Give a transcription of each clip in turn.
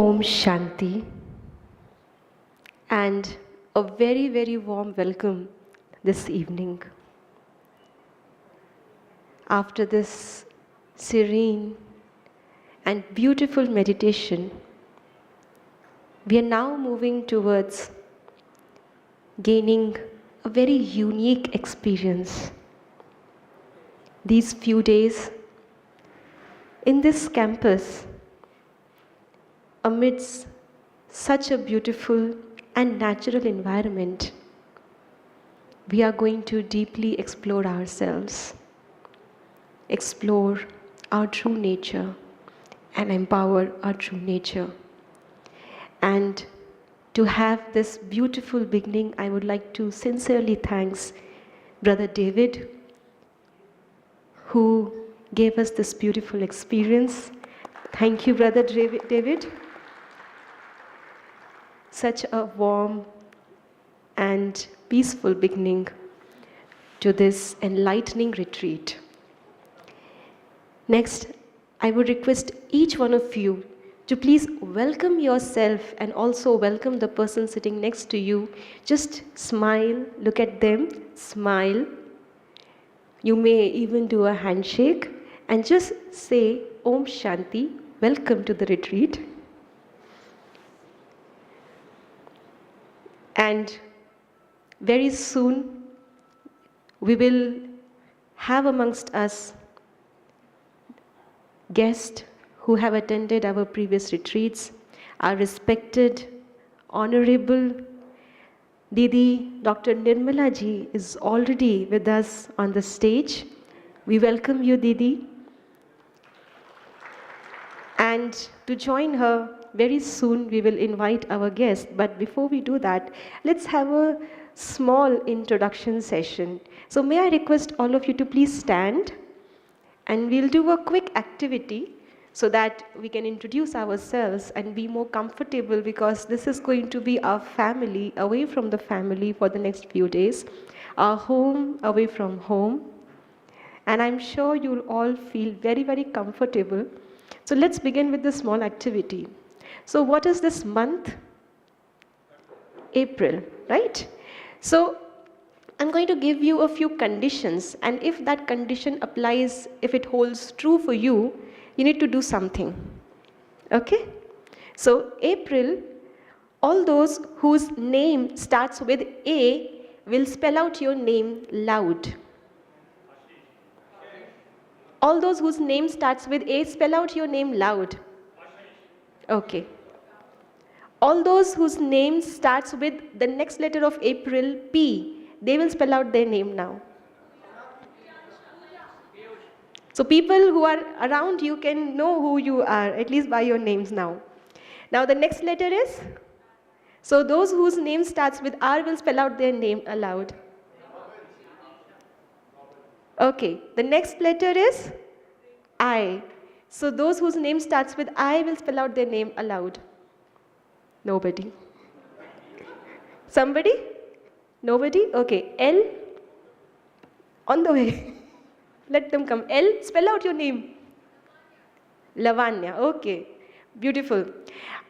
Om Shanti, and a very, very warm welcome this evening. After this serene and beautiful meditation, we are now moving towards gaining a very unique experience. These few days in this campus, amidst such a beautiful and natural environment, we are going to deeply explore ourselves, explore our true nature, and empower our true nature. And to have this beautiful beginning, I would like to sincerely thank Brother David, who gave us this beautiful experience. Thank you, Brother David. Such a warm and peaceful beginning to this enlightening retreat. Next, I would request each one of you to please welcome yourself and also welcome the person sitting next to you. Just smile, look at them, smile. You may even do a handshake and just say, Om Shanti, welcome to the retreat. And very soon, we will have amongst us guests who have attended our previous retreats, our respected, honorable Didi Dr. Nirmala ji is already with us on the stage. We welcome you, Didi. And to join her, very soon we will invite our guest. But before we do that, let's have a small introduction session. So may I request all of you to please stand, and we'll do a quick activity so that we can introduce ourselves and be more comfortable, because this is going to be our family, away from the family for the next few days, our home away from home. And I'm sure you'll all feel very, very comfortable. So let's begin with this small activity. So what is this month? April, right? So I'm going to give you a few conditions, and if that condition applies, if it holds true for you, you need to do something. Okay? So April, all those whose name starts with A will spell out your name loud. All those whose name starts with A, spell out your name loud. Okay. All those whose name starts with the next letter of April, P, they will spell out their name now. So people who are around you can know who you are, at least by your names now. Now the next letter is? So those whose name starts with R will spell out their name aloud. Okay, the next letter is I. So those whose name starts with I will spell out their name aloud. Nobody. Somebody? Nobody? Okay, L. On the way. Let them come. L, spell out your name. Lavanya, okay. Beautiful.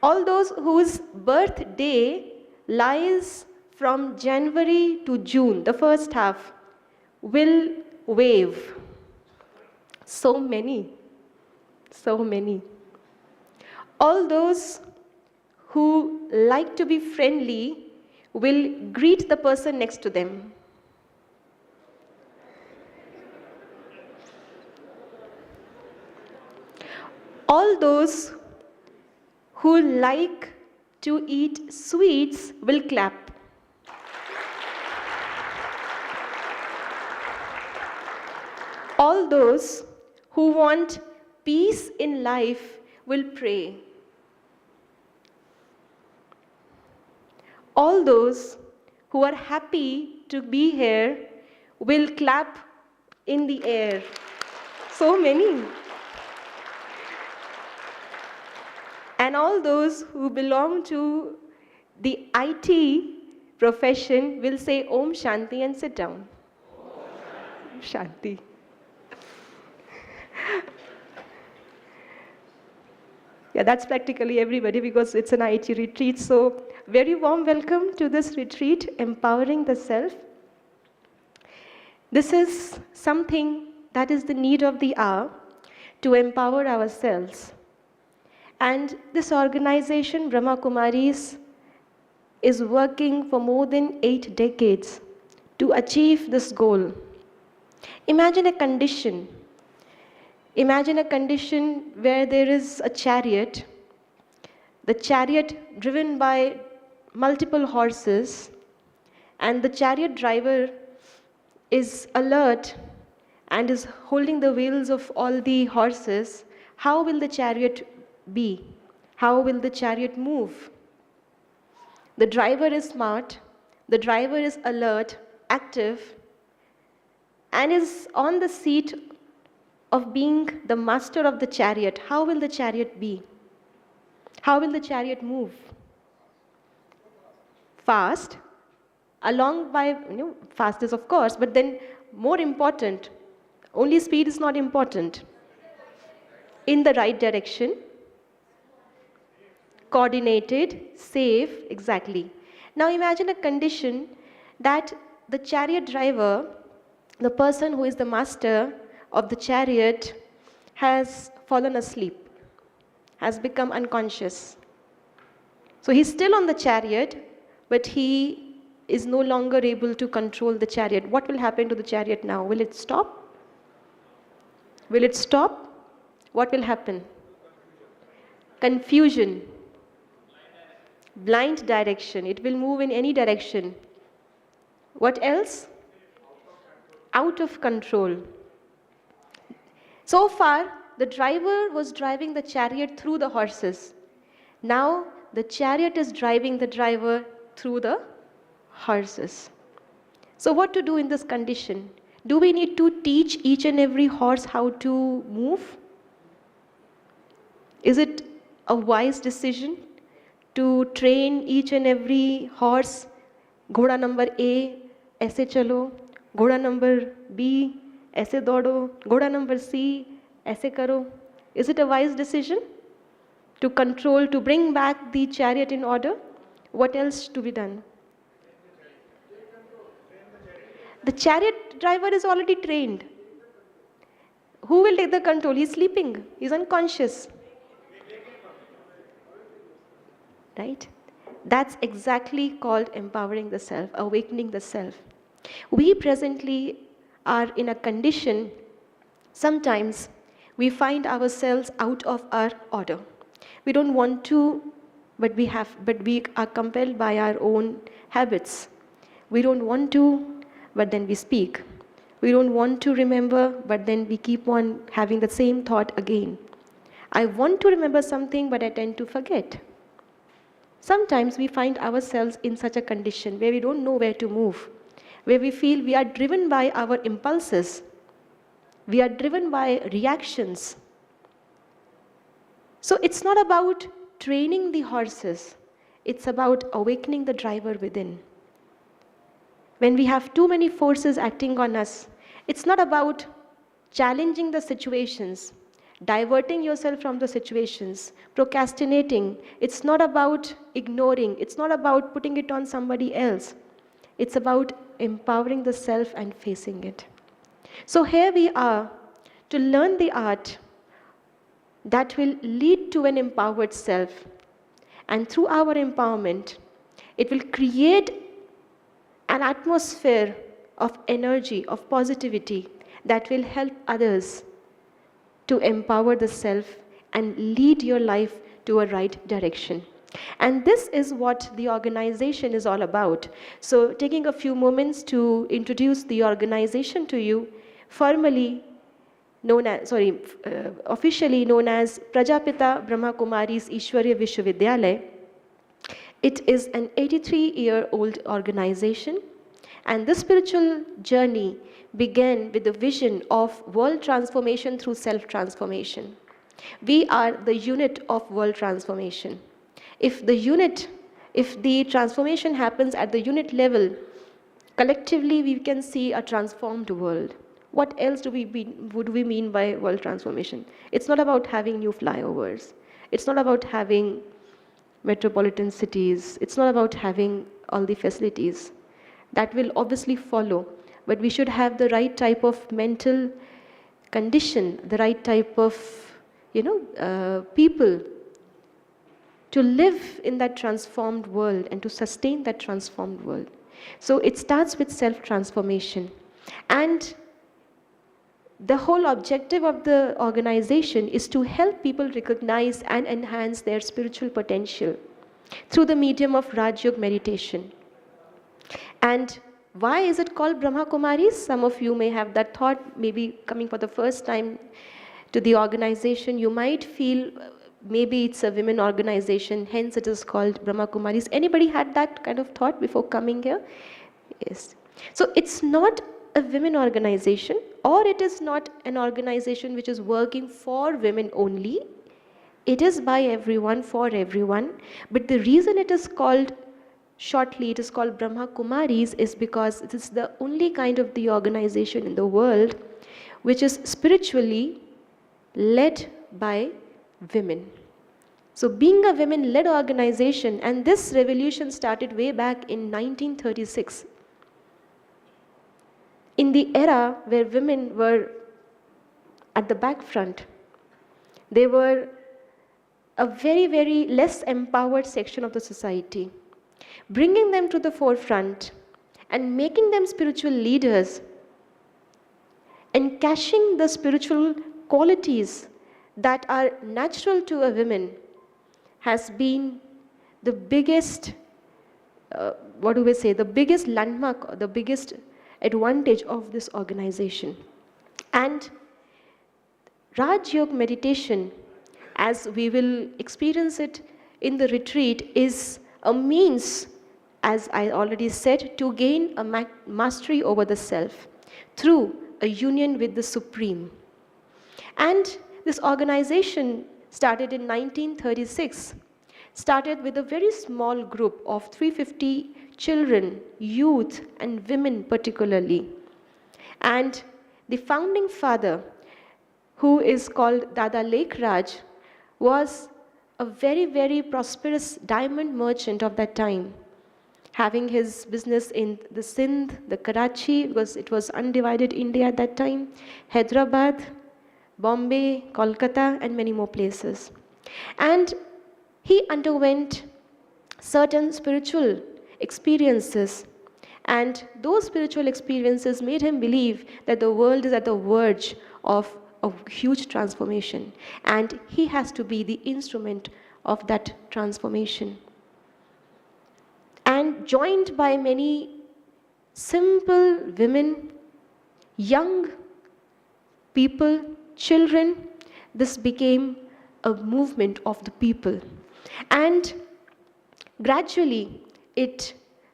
All those whose birthday lies from January to June, the first half, will wave. So many. So many. All those who like to be friendly will greet the person next to them. All those who like to eat sweets will clap. All those who want peace in life will pray. All those who are happy to be here will clap in the air. So many. And all those who belong to the IT profession will say Om Shanti and sit down. Om Shanti. Yeah, that's practically everybody because it's an IT retreat. So, very warm welcome to this retreat, Empowering the Self. This is something that is the need of the hour to empower ourselves. And this organization, Brahma Kumaris, is working for more than 8 decades to achieve this goal. Imagine a condition. Imagine a condition where there is a chariot, the chariot driven by multiple horses, and the chariot driver is alert and is holding the wheels of all the horses. How will the chariot be? How will the chariot move? The driver is smart, the driver is alert, active, and is on the seat of being the master of the chariot. How will the chariot be? How will the chariot move? Fast, along by, fast is of course, but then more important, only speed is not important. In the right direction, coordinated, safe, exactly. Now imagine a condition that the chariot driver, the person who is the master of the chariot, has fallen asleep, has become unconscious. So he's still on the chariot, but he is no longer able to control the chariot. What will happen to the chariot now? Will it stop? Will it stop? What will happen? Confusion. Blind direction. It will move in any direction. What else? Out of control. So far, the driver was driving the chariot through the horses. Now, the chariot is driving the driver through the horses. So what to do in this condition? Do we need to teach each and every horse how to move? Is it a wise decision to train each and every horse? Ghoda number A, aise chalo. Ghoda number B, aise daudo. Ghoda number C, aise karo. Is it a wise decision to control, to bring back the chariot in order? What else to be done? The chariot driver is already trained. Who will take the control? He's sleeping. He's unconscious. Right? That's exactly called empowering the self, awakening the self. We presently are in a condition, sometimes we find ourselves out of our order. We don't want to, but we are compelled by our own habits. We don't want to, but then we speak. We don't want to remember, but then we keep on having the same thought again. I want to remember something, but I tend to forget. Sometimes we find ourselves in such a condition where we don't know where to move, where we feel we are driven by our impulses. We are driven by reactions. So it's not about training the horses. It's about awakening the driver within. When we have too many forces acting on us, it's not about challenging the situations, diverting yourself from the situations, procrastinating. It's not about ignoring. It's not about putting it on somebody else. It's about empowering the self and facing it. So here we are to learn the art that will lead to an empowered self. And through our empowerment, it will create an atmosphere of energy, of positivity that will help others to empower the self and lead your life to a right direction. And this is what the organization is all about. So taking a few moments to introduce the organization to you, officially known as Prajapita Brahma Kumaris Ishwarya Vishwavidyalaya. It is an 83-year-old organization, and this spiritual journey began with the vision of world transformation through self-transformation. We are the unit of world transformation. If the transformation happens at the unit level, collectively we can see a transformed world. What else would we mean by world transformation? It's not about having new flyovers. It's not about having metropolitan cities. It's not about having all the facilities. That will obviously follow. But we should have the right type of mental condition, the right type of, people to live in that transformed world and to sustain that transformed world. So it starts with self-transformation. And the whole objective of the organization is to help people recognize and enhance their spiritual potential through the medium of Raj Yoga meditation. And why is it called Brahma Kumaris? Some of you may have that thought, maybe coming for the first time to the organization. You might feel maybe it's a women organization, hence it is called Brahma Kumaris. Anybody had that kind of thought before coming here? Yes. So it's not a women organization, or it is not an organization which is working for women only. It is by everyone, for everyone. But the reason it is called, shortly it is called Brahma Kumaris, is because it is the only kind of the organization in the world which is spiritually led by women. So being a women-led organization, and this revolution started way back in 1936. In the era where women were at the back front, they were a very, very less empowered section of the society. Bringing them to the forefront and making them spiritual leaders and cashing the spiritual qualities that are natural to a woman has been the biggest, the biggest landmark, the biggest advantage of this organization. And Raj Yoga meditation, as we will experience it in the retreat, is a means, as I already said, to gain a mastery over the self through a union with the Supreme. And this organization started in 1936, started with a very small group of 350 children, youth, and women particularly. And the founding father, who is called Dada Lekh Raj, was a very, very prosperous diamond merchant of that time, having his business in the Sindh, the Karachi, because it was undivided India at that time, Hyderabad, Bombay, Kolkata, and many more places. And he underwent certain spiritual experiences, and those spiritual experiences made him believe that the world is at the verge of a huge transformation, and he has to be the instrument of that transformation. And joined by many simple women, young people, children, this became a movement of the people. And gradually, in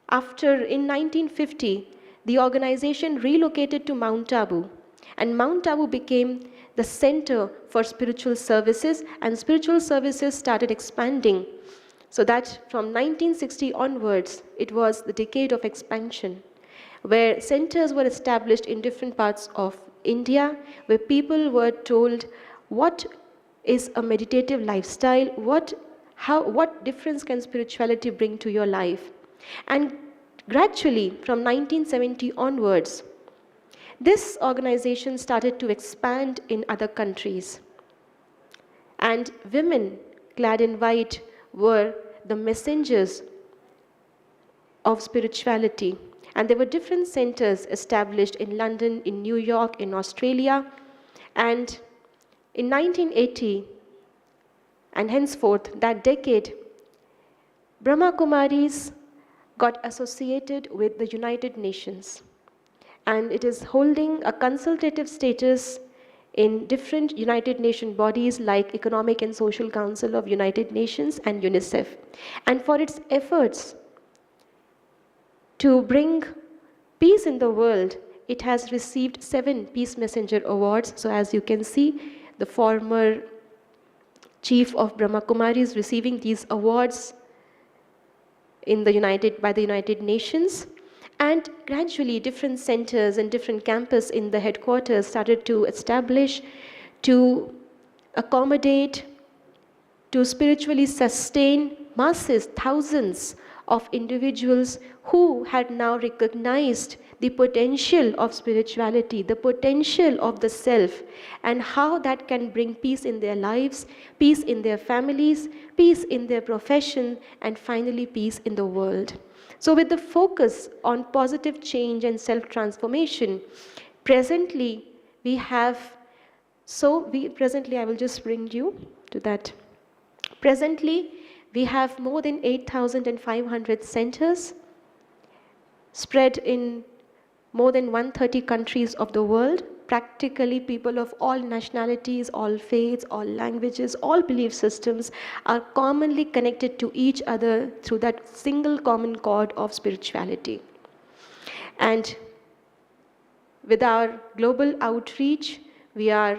1950, the organization relocated to Mount Abu, and Mount Abu became the center for spiritual services, and spiritual services started expanding. So that from 1960 onwards, it was the decade of expansion, where centers were established in different parts of India, where people were told what is a meditative lifestyle, what difference can spirituality bring to your life. And gradually, from 1970 onwards, this organization started to expand in other countries. And women clad in white were the messengers of spirituality. And there were different centers established in London, in New York, in Australia. And in 1980, and henceforth, that decade, Brahma Kumaris got associated with the United Nations. And it is holding a consultative status in different United Nations bodies like Economic and Social Council of United Nations and UNICEF. And for its efforts to bring peace in the world, it has received 7 Peace Messenger Awards. So as you can see, the former chief of Brahma Kumaris receiving these awards by the United Nations. And gradually different centers and different campuses in the headquarters started to establish to accommodate to spiritually sustain masses, thousands of individuals who had now recognized the potential of spirituality, the potential of the self, and how that can bring peace in their lives, peace in their families, peace in their profession, and finally peace in the world. So with the focus on positive change and self-transformation, presently we have, presently I will just bring you to that. Presently, we have more than 8,500 centers spread in more than 130 countries of the world. Practically, people of all nationalities, all faiths, all languages, all belief systems are commonly connected to each other through that single common cord of spirituality. And with our global outreach, we are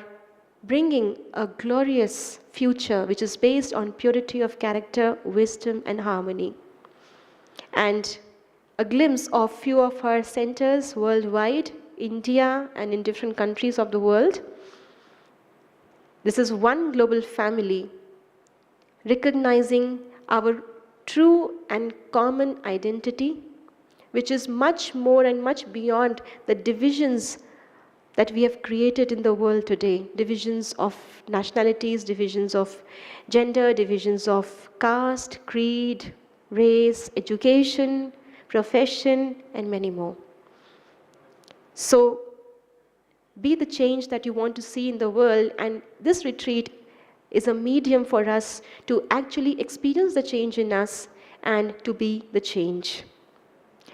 bringing a glorious future which is based on purity of character, wisdom, and harmony. And a glimpse of few of our centers worldwide, India and in different countries of the world. This is one global family, recognizing our true and common identity, which is much more and much beyond the divisions that we have created in the world today. Divisions of nationalities, divisions of gender, divisions of caste, creed, race, education, profession, and many more. So, be the change that you want to see in the world, and this retreat is a medium for us to actually experience the change in us and to be the change.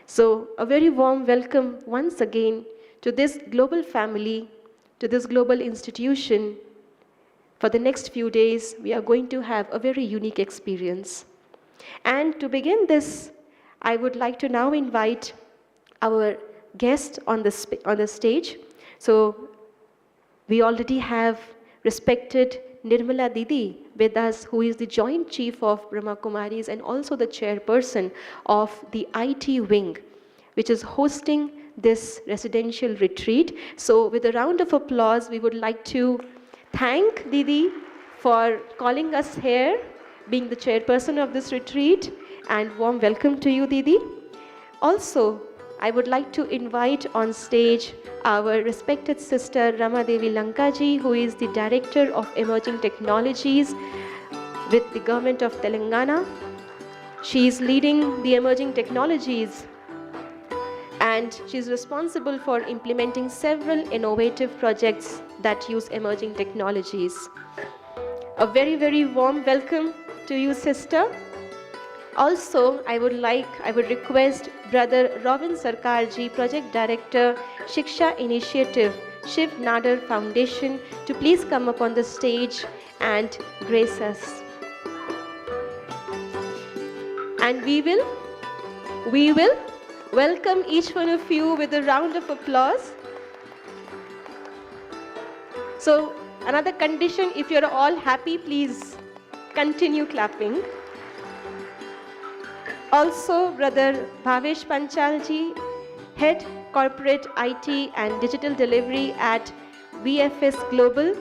So, a very warm welcome once again to this global family, to this global institution. For the next few days, we are going to have a very unique experience. And to begin this, I would like to now invite our guest on the stage. So, we already have respected Nirmala Didi with us, who is the Joint Chief of Brahma Kumaris and also the chairperson of the IT wing, which is hosting this residential retreat. So with a round of applause, we would like to thank Didi for calling us here, being the chairperson of this retreat, and warm welcome to you, Didi. Also, I would like to invite on stage our respected sister Rama Devi Lankaji, who is the Director of Emerging Technologies with the Government of Telangana. She is leading the emerging technologies, and she is responsible for implementing several innovative projects that use emerging technologies. A very, very warm welcome to you, sister. Also, I would request Brother Robin Sarkarji, Project Director, Shiksha Initiative, Shiv Nadar Foundation, to please come up on the stage and grace us. And we will welcome each one of you with a round of applause. So, another condition, if you're all happy, please continue clapping. Also, Brother Bhavesh Panchalji, Head Corporate IT and Digital Delivery at VFS Global.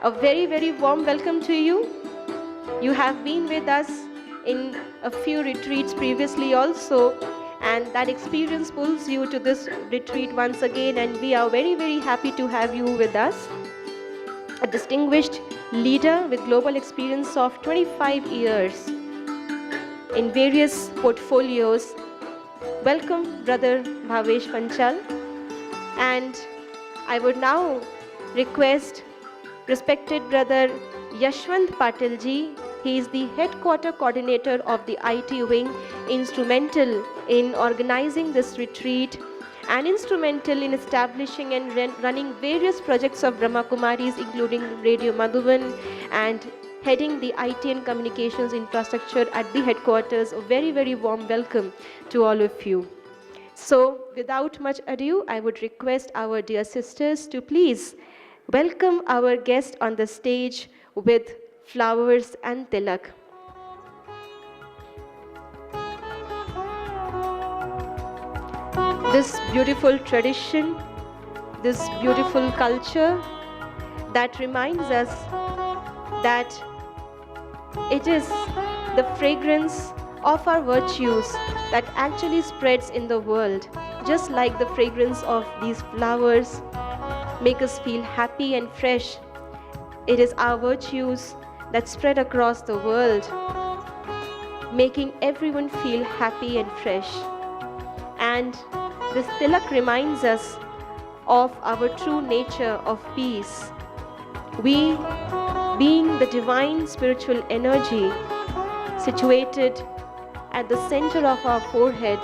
A very, very warm welcome to you. You have been with us in a few retreats previously also, and that experience pulls you to this retreat once again, and we are very, very happy to have you with us. A distinguished leader with global experience of 25 years in various portfolios. Welcome, Brother Bhavesh Panchal. And I would now request respected Brother Yashwant Patilji. He is the headquarter coordinator of the IT wing, instrumental in organizing this retreat and instrumental in establishing and running various projects of Brahma Kumaris, including Radio Madhuban, and heading the IT and communications infrastructure at the headquarters. A very, very warm welcome to all of you. So, without much ado, I would request our dear sisters to please welcome our guest on the stage with flowers and tilak. This beautiful tradition, this beautiful culture that reminds us that It is the fragrance of our virtues that actually spreads in the world, just like the fragrance of these flowers make us feel happy and fresh. It is our virtues that spread across the world, making everyone feel happy and fresh. And this tilak reminds us of our true nature of peace. We, being the divine spiritual energy situated at the center of our forehead,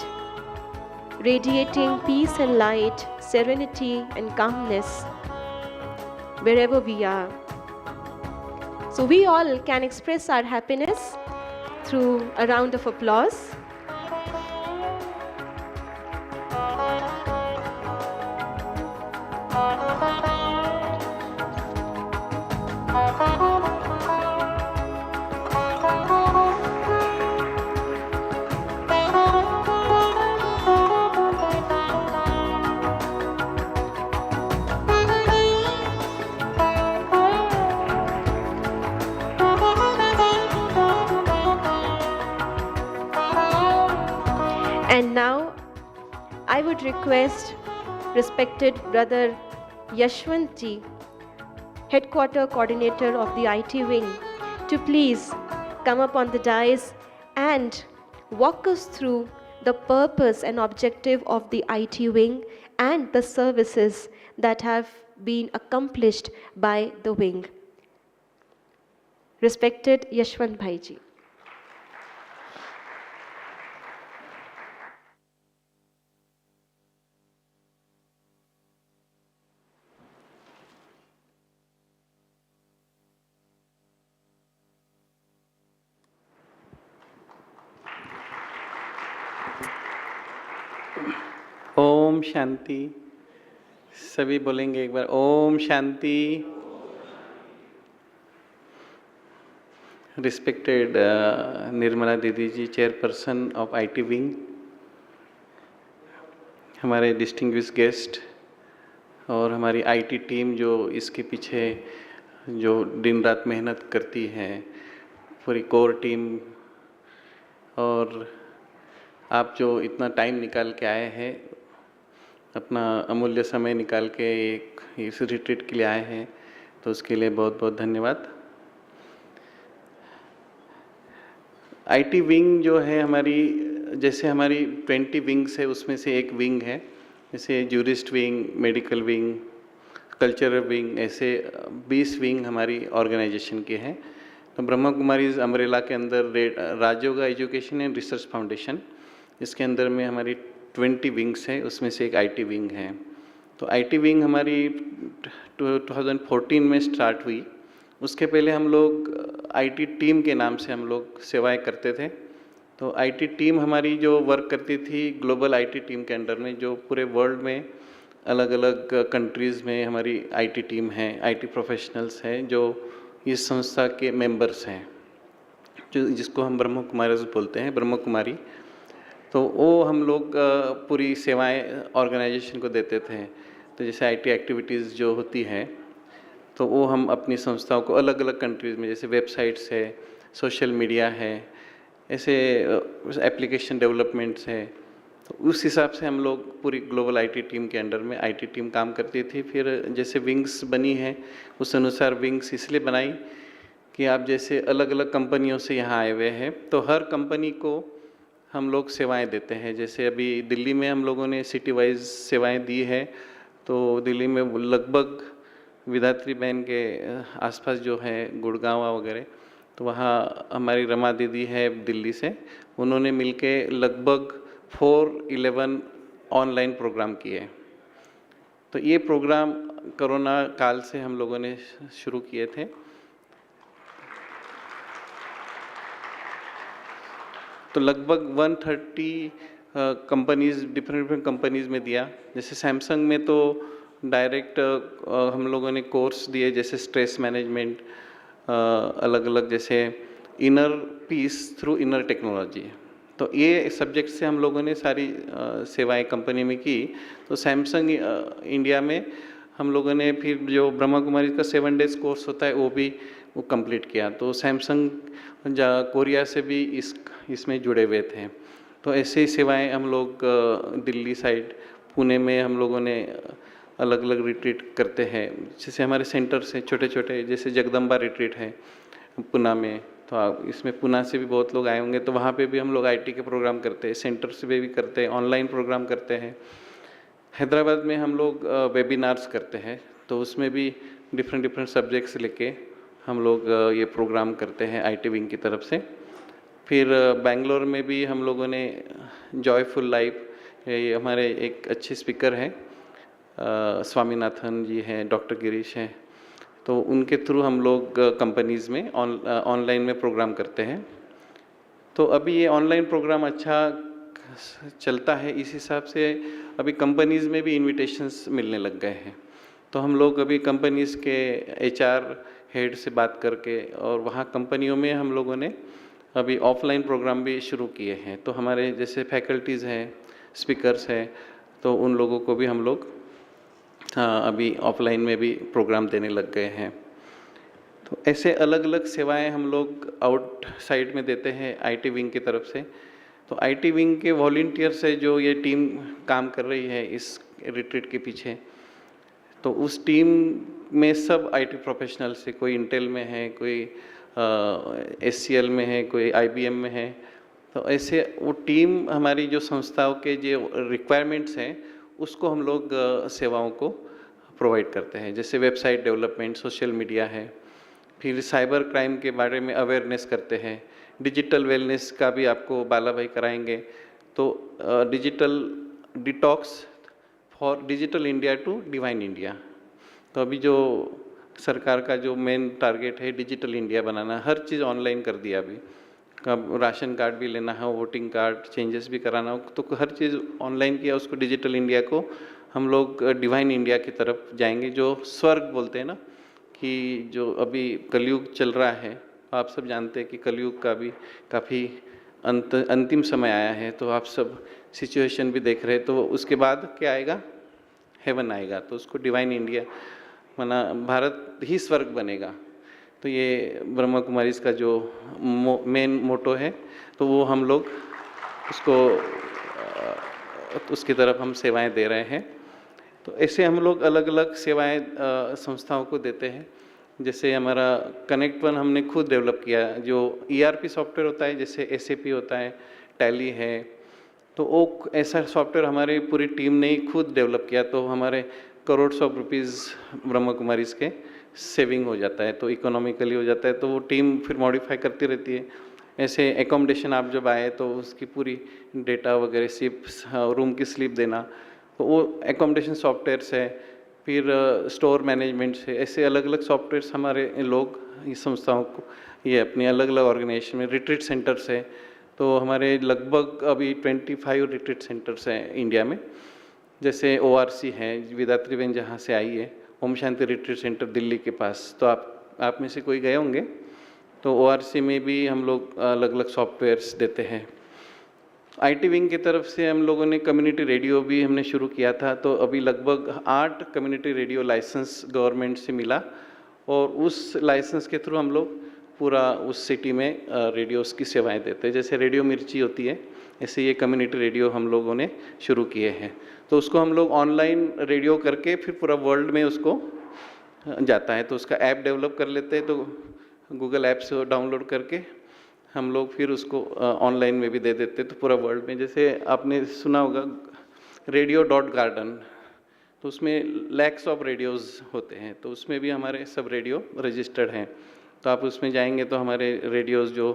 radiating peace and light, serenity and calmness wherever we are. So we all can express our happiness through a round of applause. And now, I would request respected brother Yashwant ji, headquarter coordinator of the IT wing, to please come up on the dais and walk us through the purpose and objective of the IT wing and the services that have been accomplished by the wing. Respected Yashwant Bhai ji. Om Shanti. सभी बोलेंगे एक बार, Om Shanti. Respected Nirmala दीदी जी, chairperson of IT wing, हमारे distinguish guest और हमारी IT team जो इसके पीछे जो दिन रात मेहनत करती है, पूरी कोर टीम, और आप जो इतना टाइम निकाल के आए हैं, अपना अमूल्य समय निकाल के एक इस रिट्रीट के लिए आए हैं, तो उसके लिए बहुत बहुत धन्यवाद। आईटी विंग जो है हमारी, जैसे हमारी 20 विंग्स है, उसमें से एक विंग है, जैसे jurist wing, medical wing, cultural wing, ऐसे 20 विंग हमारी ऑर्गेनाइजेशन के हैं। तो ब्रह्मा कुमारीज अम्ब्रेला के अंदर Rajyoga education and research foundation, इसके अंदर में हमारी 20 विंग्स हैं, उसमें से एक आईटी विंग है। तो आईटी विंग हमारी 2014 में स्टार्ट हुई। उसके पहले हम लोग आईटी टीम के नाम से हम लोग सेवाएं करते थे। तो आईटी टीम हमारी जो वर्क करती थी ग्लोबल आईटी टीम के अंडर में, जो पूरे वर्ल्ड में अलग अलग कंट्रीज़ में हमारी आईटी टीम है, आईटी प्रोफेशनल्स हैं जो इस संस्था के मेंबर्स हैं, जो जिसको हम ब्रह्म कुमारीज बोलते हैं, ब्रह्म कुमारी। तो वो हम लोग पूरी सेवाएं ऑर्गेनाइजेशन को देते थे। तो जैसे आईटी एक्टिविटीज़ जो होती हैं, तो वो हम अपनी संस्थाओं को अलग अलग कंट्रीज़ में, जैसे वेबसाइट्स है, सोशल मीडिया है, ऐसे एप्लीकेशन डेवलपमेंट्स है, तो उस हिसाब से हम लोग पूरी ग्लोबल आईटी टीम के अंडर में आईटी टीम काम करती थी। फिर जैसे विंग्स बनी है, उस अनुसार विंग्स इसलिए बनाई कि आप जैसे अलग अलग कंपनियों से यहाँ आए हुए हैं, तो हर कंपनी को हम लोग सेवाएं देते हैं। जैसे अभी दिल्ली में हम लोगों ने सिटी वाइज सेवाएं दी है, तो दिल्ली में लगभग विधात्री बहन के आसपास जो है गुड़गांव वगैरह, तो वहाँ हमारी रमा दीदी है दिल्ली से, उन्होंने मिलके लगभग 411 ऑनलाइन प्रोग्राम किए। तो ये प्रोग्राम कोरोना काल से हम लोगों ने शुरू किए थे। तो लगभग 130 कंपनीज़, डिफरेंट कंपनीज़ में दिया। जैसे सैमसंग में तो डायरेक्ट हम लोगों ने कोर्स दिए, जैसे स्ट्रेस मैनेजमेंट, अलग अलग, जैसे inner peace through inner technology. तो ये सब्जेक्ट से हम लोगों ने सारी सेवाएं कंपनी में की। तो सैमसंग इंडिया में हम लोगों ने फिर जो ब्रह्मा कुमारी का 7 डेज़ कोर्स होता है वो भी वो कंप्लीट किया। तो सैमसंग कोरिया से भी इसमें जुड़े हुए थे। तो ऐसे ही सेवाएं हम लोग दिल्ली साइड, पुणे में हम लोगों ने अलग अलग रिट्रीट करते हैं। जैसे हमारे सेंटर से छोटे छोटे, जैसे जगदम्बा रिट्रीट है पुणे में, तो इसमें पुणे से भी बहुत लोग आए होंगे, तो वहाँ पे भी हम लोग आईटी के प्रोग्राम करते हैं, सेंटर से भी करते हैं, ऑनलाइन प्रोग्राम करते हैं। हैदराबाद में हम लोग वेबिनार्स करते हैं, तो उसमें भी डिफरेंट डिफरेंट सब्जेक्ट्स लेके हम लोग ये प्रोग्राम करते हैं आईटी विंग की तरफ से। फिर बेंगलोर में भी हम लोगों ने जॉयफुल लाइफ, ये हमारे एक अच्छे स्पीकर हैं स्वामीनाथन जी हैं, डॉक्टर गिरीश हैं, तो उनके थ्रू हम लोग कंपनीज़ में ऑनलाइन में प्रोग्राम करते हैं। तो अभी ये ऑनलाइन प्रोग्राम अच्छा चलता है, इस हिसाब से अभी कंपनीज़ में भी इनविटेशंस मिलने लग गए हैं। तो हम लोग अभी कंपनीज़ के एचआर हेड से बात करके, और वहाँ कंपनियों में हम लोगों ने अभी ऑफलाइन प्रोग्राम भी शुरू किए हैं। तो हमारे जैसे फैकल्टीज़ हैं, स्पीकर्स हैं, तो उन लोगों को भी हम लोग अभी ऑफलाइन में भी प्रोग्राम देने लग गए हैं। तो ऐसे अलग अलग सेवाएं हम लोग आउटसाइड में देते हैं आईटी विंग की तरफ से। तो आईटी विंग के वॉलंटियर से जो ये टीम काम कर रही है इस रिट्रीट के पीछे, तो उस टीम में सब आईटी प्रोफेशनल से, कोई इंटेल में है, कोई एचसीएल में है, कोई आईबीएम में है। तो ऐसे वो टीम हमारी जो संस्थाओं के जो रिक्वायरमेंट्स हैं उसको हम लोग सेवाओं को प्रोवाइड करते हैं। जैसे वेबसाइट डेवलपमेंट, सोशल मीडिया है, फिर साइबर क्राइम के बारे में अवेयरनेस करते हैं, डिजिटल वेलनेस का भी आपको बाला भाई कराएंगे। तो digital detox for digital India to divine India, तो अभी जो सरकार का जो मेन टारगेट है डिजिटल इंडिया बनाना, हर चीज़ ऑनलाइन कर दिया अभी। अब राशन कार्ड भी लेना है, वोटिंग कार्ड चेंजेस भी कराना हो, तो हर चीज़ ऑनलाइन किया। उसको डिजिटल इंडिया को हम लोग डिवाइन इंडिया की तरफ जाएंगे, जो स्वर्ग बोलते हैं ना, कि जो अभी कलयुग चल रहा है, आप सब जानते हैं कि कलयुग का भी काफ़ी अंतिम समय आया है। तो आप सब सिचुएशन भी देख रहे हैं, तो उसके बाद क्या आएगा, हेवन आएगा। तो उसको डिवाइन इंडिया माना भारत ही स्वर्ग बनेगा। तो ये ब्रह्मा कुमारीज का जो मेन मोटो है, तो वो हम लोग उसको उसकी तरफ हम सेवाएं दे रहे हैं। तो ऐसे हम लोग अलग अलग सेवाएं संस्थाओं को देते हैं। जैसे हमारा कनेक्ट वन हमने खुद डेवलप किया, जो ईआरपी सॉफ्टवेयर होता है, जैसे एसएपी होता है, टैली है, तो वो ऐसा सॉफ्टवेयर हमारी पूरी टीम ने ही खुद डेवलप किया। तो हमारे करोड़ ऑफ रुपीज़ ब्रह्मा कुमारीज के सेविंग हो जाता है, तो इकोनॉमिकली हो जाता है। तो वो टीम फिर मॉडिफाई करती रहती है। ऐसे एकोमोडेशन आप जब आए तो उसकी पूरी डेटा वगैरह, स्लिप, रूम की स्लिप देना, तो वो एकोमोडेशन सॉफ्टवेयर है। फिर स्टोर मैनेजमेंट से, ऐसे अलग अलग सॉफ्टवेयर्स हमारे लोग इस संस्थाओं को, ये अपनी अलग अलग ऑर्गेनाइजेशन में, रिट्रीट सेंटर्स है, तो हमारे लगभग अभी 25 रिट्रीट सेंटर्स हैं इंडिया में। जैसे ओआरसी है, विदात्री बहन जहाँ से आई है, ओम शांति रिट्रीट सेंटर दिल्ली के पास, तो आप में से कोई गए होंगे। तो ओआरसी में भी हम लोग अलग अलग सॉफ्टवेयर्स देते हैं। आईटी विंग की तरफ से हम लोगों ने कम्युनिटी रेडियो भी हमने शुरू किया था। तो अभी लगभग 8 कम्युनिटी रेडियो लाइसेंस गवर्नमेंट से मिला, और उस लाइसेंस के थ्रू हम लोग पूरा उस सिटी में रेडियोस की सेवाएं देते हैं। जैसे रेडियो मिर्ची होती है, ऐसे ये कम्युनिटी रेडियो हम लोगों ने शुरू किए हैं। तो उसको हम लोग ऑनलाइन रेडियो करके फिर पूरा वर्ल्ड में उसको जाता है। तो उसका ऐप डेवलप कर लेते हैं, तो गूगल ऐप से डाउनलोड करके हम लोग फिर उसको ऑनलाइन में भी दे देते हैं, तो पूरा वर्ल्ड में। जैसे आपने सुना होगा radio.garden, तो उसमें लैक्स ऑफ रेडियोज़ होते हैं, तो उसमें भी हमारे सब रेडियो रजिस्टर्ड हैं। तो आप उसमें जाएंगे तो हमारे रेडियोज़ जो,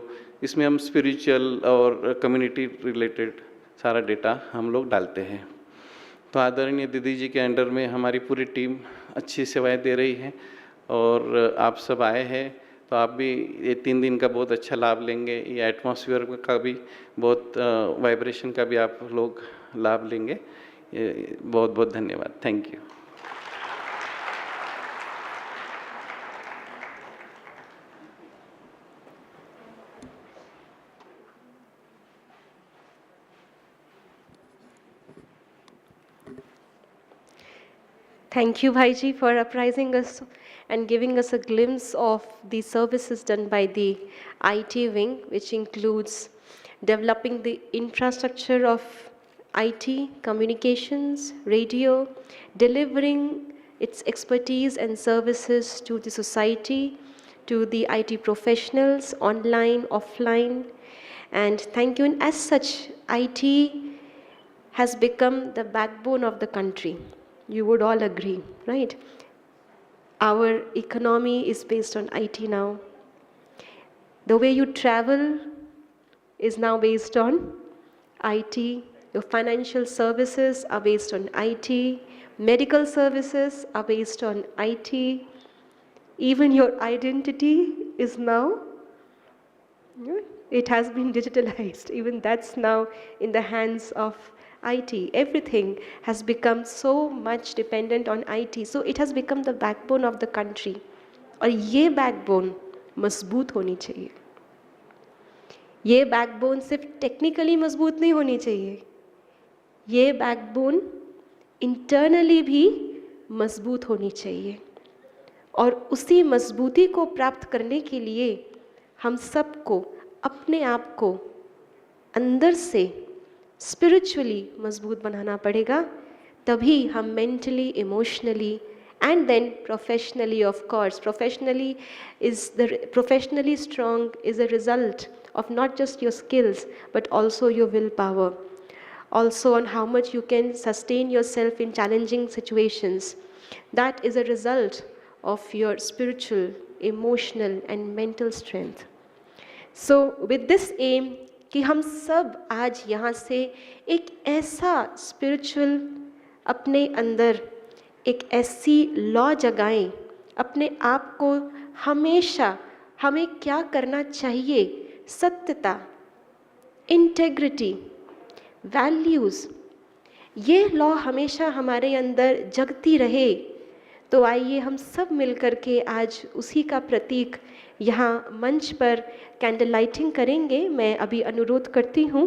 इसमें हम स्पिरिचुअल और कम्युनिटी रिलेटेड सारा डेटा हम लोग डालते हैं। तो आदरणीय दीदी जी के अंडर में हमारी पूरी टीम अच्छी सेवाएं दे रही है, और आप सब आए हैं, तो आप भी ये 3 दिन का बहुत अच्छा लाभ लेंगे। ये एटमॉस्फेयर का भी बहुत, वाइब्रेशन का भी आप लोग लाभ लेंगे। बहुत बहुत धन्यवाद। Thank you. Thank you, Bhaiji, for apprising us and giving us a glimpse of the services done by the IT wing, which includes developing the infrastructure of IT, communications, radio, delivering its expertise and services to the society, to the IT professionals, online, offline. And thank you. And as such, IT has become the backbone of the country. You would all agree, right? Our economy is based on IT now. The way you travel is now based on IT. Your financial services are based on IT. Medical services are based on IT. Even your identity is now, it has been digitalized. Even that's now in the hands of IT. Everything has become so much dependent on IT. So it has become the backbone of the country. और ये backbone मजबूत होनी चाहिए. ये backbone सिर्फ technically मजबूत नहीं होनी चाहिए. ये backbone internally भी मजबूत होनी चाहिए. और उसी मजबूती को प्राप्त करने के लिए हम सबको अपने आप को अंदर से स्पिरिचुअली मजबूत बनाना पड़ेगा. तभी हम mentally, emotionally and then professionally, of course, professionally strong is a result of not just your skills but also your willpower, also on how much you can sustain yourself in challenging situations. That is a result of your spiritual, emotional and mental strength. So with this aim कि हम सब आज यहाँ से एक ऐसा spiritual अपने अंदर एक ऐसी लॉ जगाएं, अपने आप को हमेशा हमें क्या करना चाहिए, सत्यता, इंटेग्रिटी, वैल्यूज़, ये लॉ हमेशा हमारे अंदर जगती रहे. तो आइए हम सब मिलकर के आज उसी का प्रतीक यहाँ मंच पर कैंडल लाइटिंग करेंगे. मैं अभी अनुरोध करती हूँ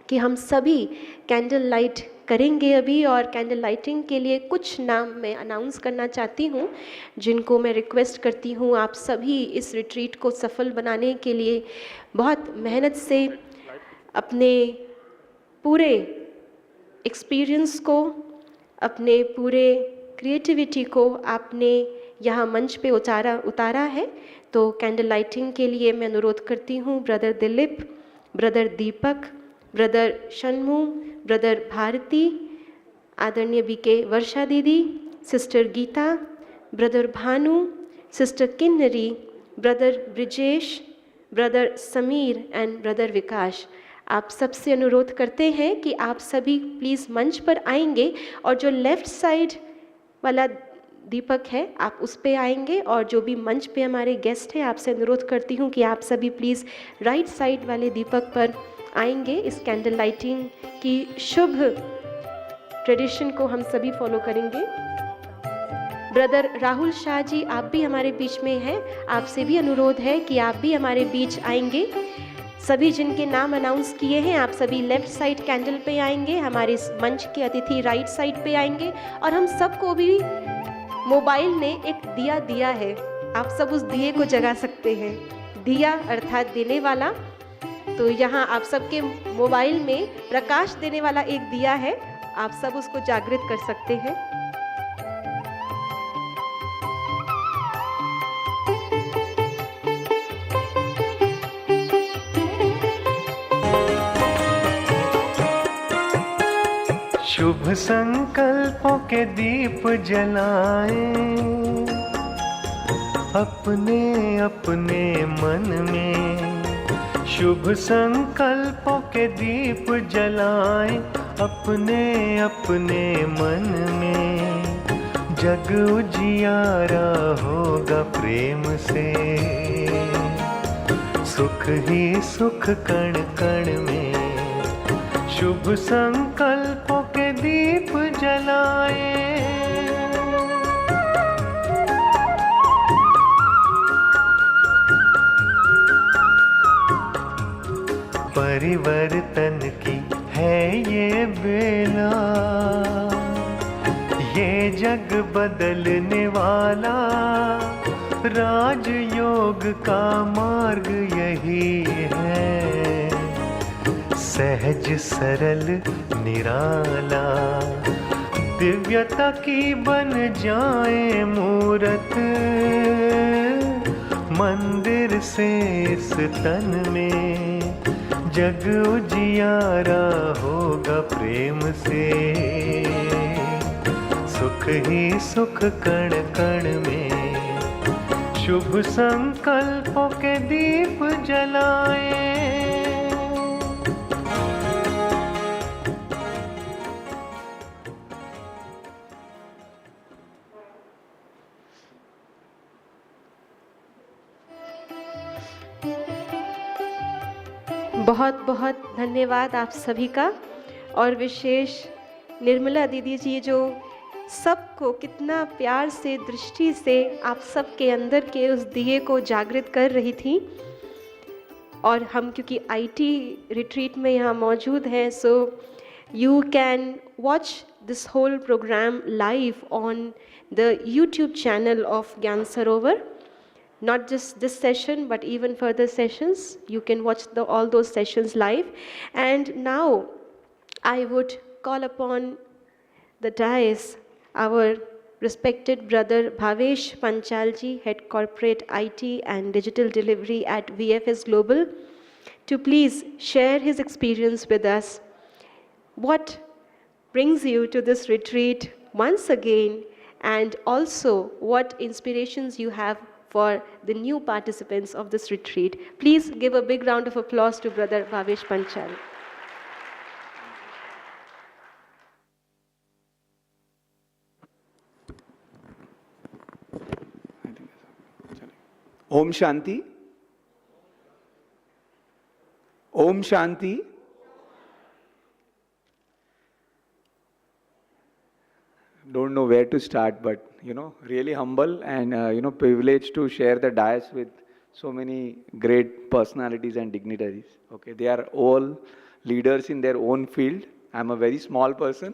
कि हम सभी कैंडल लाइट करेंगे अभी. और कैंडल लाइटिंग के लिए कुछ नाम मैं अनाउंस करना चाहती हूँ, जिनको मैं रिक्वेस्ट करती हूँ आप सभी इस रिट्रीट को सफल बनाने के लिए बहुत मेहनत से अपने पूरे एक्सपीरियंस को, अपने पूरे क्रिएटिविटी को आपने यहाँ मंच पे उतारा है. तो कैंडल लाइटिंग के लिए मैं अनुरोध करती हूँ brother Dilip, brother Deepak, brother Shanmu, brother Bharati, आदरणीय बीके वर्षा दीदी, sister Geeta, brother Bhanu, sister Kinnari, brother Brijesh, brother Sameer and brother Vikas. आप सबसे अनुरोध करते हैं कि आप सभी प्लीज़ मंच पर आएंगे और जो लेफ़्ट साइड वाला दीपक है आप उस पे आएंगे. और जो भी मंच पे हमारे गेस्ट हैं आपसे अनुरोध करती हूँ कि आप सभी प्लीज़ राइट साइड वाले दीपक पर आएंगे. इस कैंडल लाइटिंग की शुभ ट्रेडिशन को हम सभी फॉलो करेंगे. ब्रदर राहुल शाह जी आप भी हमारे बीच में हैं, आपसे भी अनुरोध है कि आप भी हमारे बीच आएंगे. सभी जिनके नाम अनाउंस किए हैं आप सभी लेफ़्ट साइड कैंडल पे आएंगे, हमारे इस मंच के अतिथि राइट साइड पे आएंगे. और हम सबको भी मोबाइल ने एक दिया दिया है, आप सब उस दिए को जगा सकते हैं. दिया अर्थात देने वाला. तो यहाँ आप सबके मोबाइल में प्रकाश देने वाला एक दिया है, आप सब उसको जागृत कर सकते हैं. शुभ संकल्पों के दीप जलाएं अपने अपने मन में. शुभ संकल्पों के दीप जलाएं अपने अपने मन में. जग उजियारा होगा प्रेम से, सुख ही सुख कण कण में. शुभ संकल्पों के दीप जलाएं. परिवर्तन की है ये बेला, ये जग बदलने वाला राजयोग का मार्ग यही है। सहज सरल निराला दिव्यता की बन जाए मूरत, मंदिर से इस तन में जग उजियारा होगा प्रेम से। सुख ही सुख कण कण में, शुभ संकल्पों के दीप जलाएं। बहुत बहुत धन्यवाद आप सभी का, और विशेष निर्मला दीदी जी जो सबको कितना प्यार से दृष्टि से आप सबके अंदर के उस दिए को जागृत कर रही थी। और हम क्योंकि आईटी रिट्रीट में यहाँ मौजूद हैं, so you can watch this whole programme live on the YouTube channel of Gyan Sarovar. Not just this session, but even further sessions. You can watch all those sessions live. And now I would call upon the dais our respected brother Bhavesh Panchalji, Head Corporate IT and Digital Delivery at VFS Global, to please share his experience with us. What brings you to this retreat once again, and also what inspirations you have for the new participants of this retreat. Please give a big round of applause to Brother Bhavesh Panchal. Om Shanti. Om Shanti. Don't know where to start, but really humble and privileged to share the dais with so many great personalities and dignitaries. Okay, they are all leaders in their own field. I'm a very small person,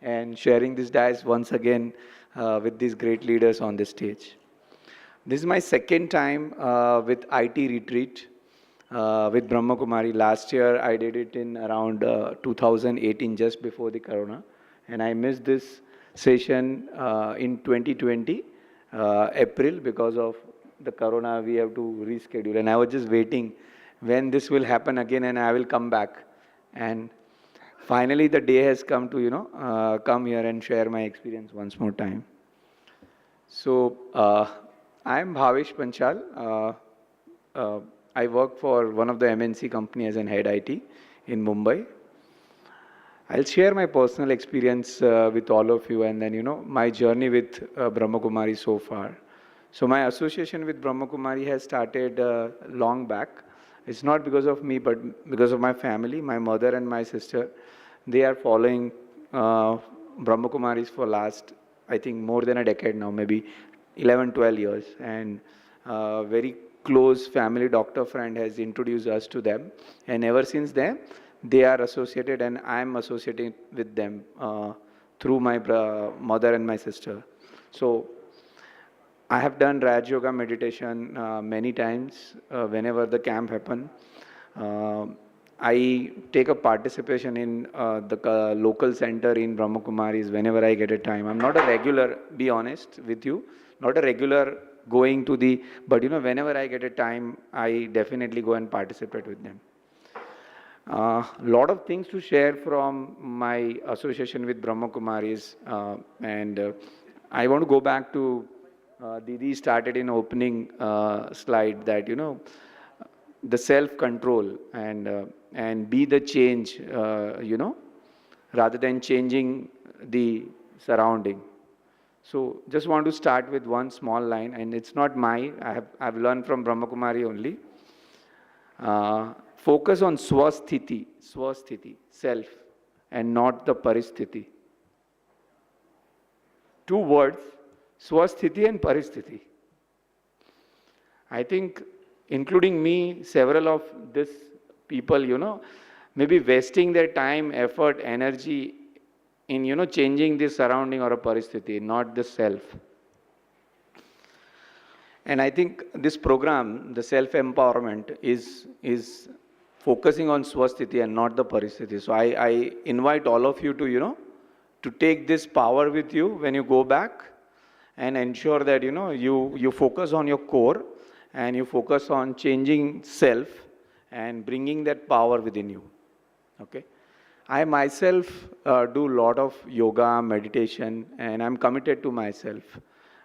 and sharing this dais once again with these great leaders on the stage. This is my second time with IT retreat with Brahma Kumari. Last year I did it in around 2018, just before the Corona, and I missed this session in 2020 April because of the Corona. We have to reschedule, and I was just waiting when this will happen again and I will come back. And finally the day has come to come here and share my experience once more time. So I am Bhavesh Panchal. I work for one of the MNC company as an head IT in Mumbai. I'll share my personal experience with all of you, and then my journey with Brahma Kumari so far. So my association with Brahma Kumari has started long back. It's not because of me, but because of my family. My mother and my sister, they are following Brahma Kumaris for last, I think, more than a decade now, maybe 11, 12 years. And very close family doctor friend has introduced us to them. And ever since then, they are associated, and I am associated with them through my mother and my sister. So I have done Raj Yoga meditation many times whenever the camp happen. I take a participation in the local center in Brahma Kumaris whenever I get a time. I'm not a regular, be honest with you, not a regular going to the, but whenever I get a time, I definitely go and participate with them. Lot of things to share from my association with Brahma Kumaris, and I want to go back to Didi started in opening slide that the self-control and be the change, rather than changing the surrounding. So just want to start with one small line, and it's not I've learned from Brahma Kumari only. Focus on swasthiti, self, and not the paristhiti. Two words, swasthiti and paristhiti. I think, including me, several of these people, maybe wasting their time, effort, energy in, changing the surrounding or a paristhiti, not the self. And I think this program, the self-empowerment, is focusing on swasthiti and not the paristhiti. So I invite all of you to, to take this power with you when you go back and ensure that, you focus on your core and you focus on changing self and bringing that power within you. Okay. I myself do a lot of yoga, meditation, and I'm committed to myself.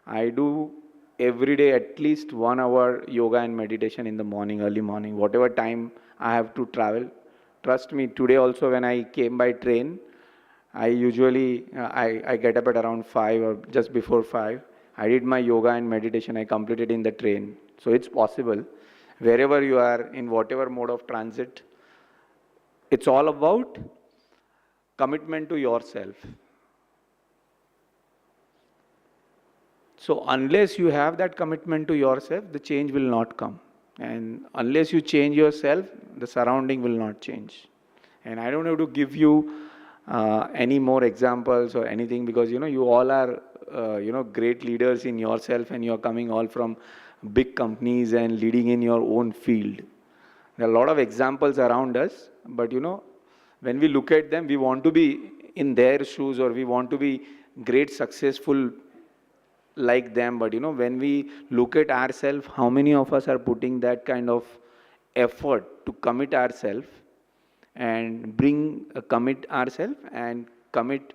I do every day at least 1 hour yoga and meditation in the morning, early morning, whatever time I have to travel. Trust me, today also when I came by train, I usually, I get up at around 5 or just before 5. I did my yoga and meditation, I completed in the train. So it's possible. Wherever you are, in whatever mode of transit, it's all about commitment to yourself. So unless you have that commitment to yourself, the change will not come. And unless you change yourself, the surrounding will not change. And I don't have to give you any more examples or anything, because you all are great leaders in yourself, and you're coming all from big companies and leading in your own field. There are a lot of examples around us, but when we look at them, we want to be in their shoes, or we want to be great, successful like them. But when we look at ourselves, how many of us are putting that kind of effort to commit ourselves and commit ourselves and commit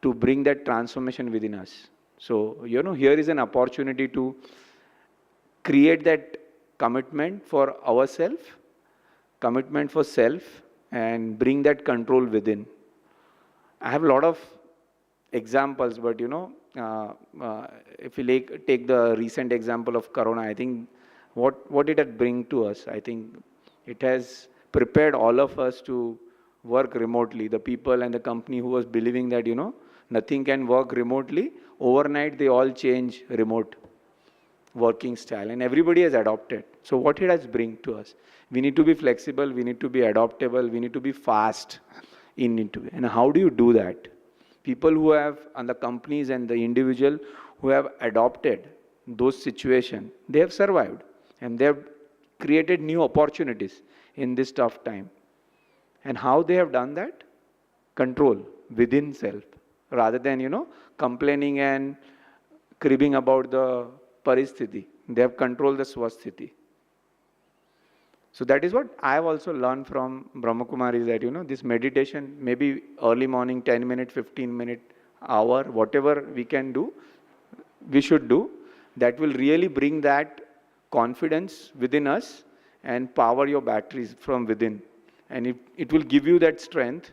to bring that transformation within us? So here is an opportunity to create that commitment for ourselves, commitment for self, and bring that control within. I have a lot of examples, but if we take the recent example of Corona, I think what did it bring to us? I think it has prepared all of us to work remotely. The people and the company who was believing that nothing can work remotely, overnight they all change remote working style, and everybody has adopted. So what it has bring to us? We need to be flexible, we need to be adaptable, we need to be fast into it. And how do you do that? People who have, and the companies and the individual who have adopted those situations, they have survived and they have created new opportunities in this tough time. And how they have done that? Control within self, rather than complaining and cribbing about the paristhiti. They have controlled the swasthiti. So that is what I have also learned from Brahma Kumaris, that this meditation, maybe early morning, 10 minute, 15 minute, hour, whatever we can do, we should do. That will really bring that confidence within us and power your batteries from within. And it will give you that strength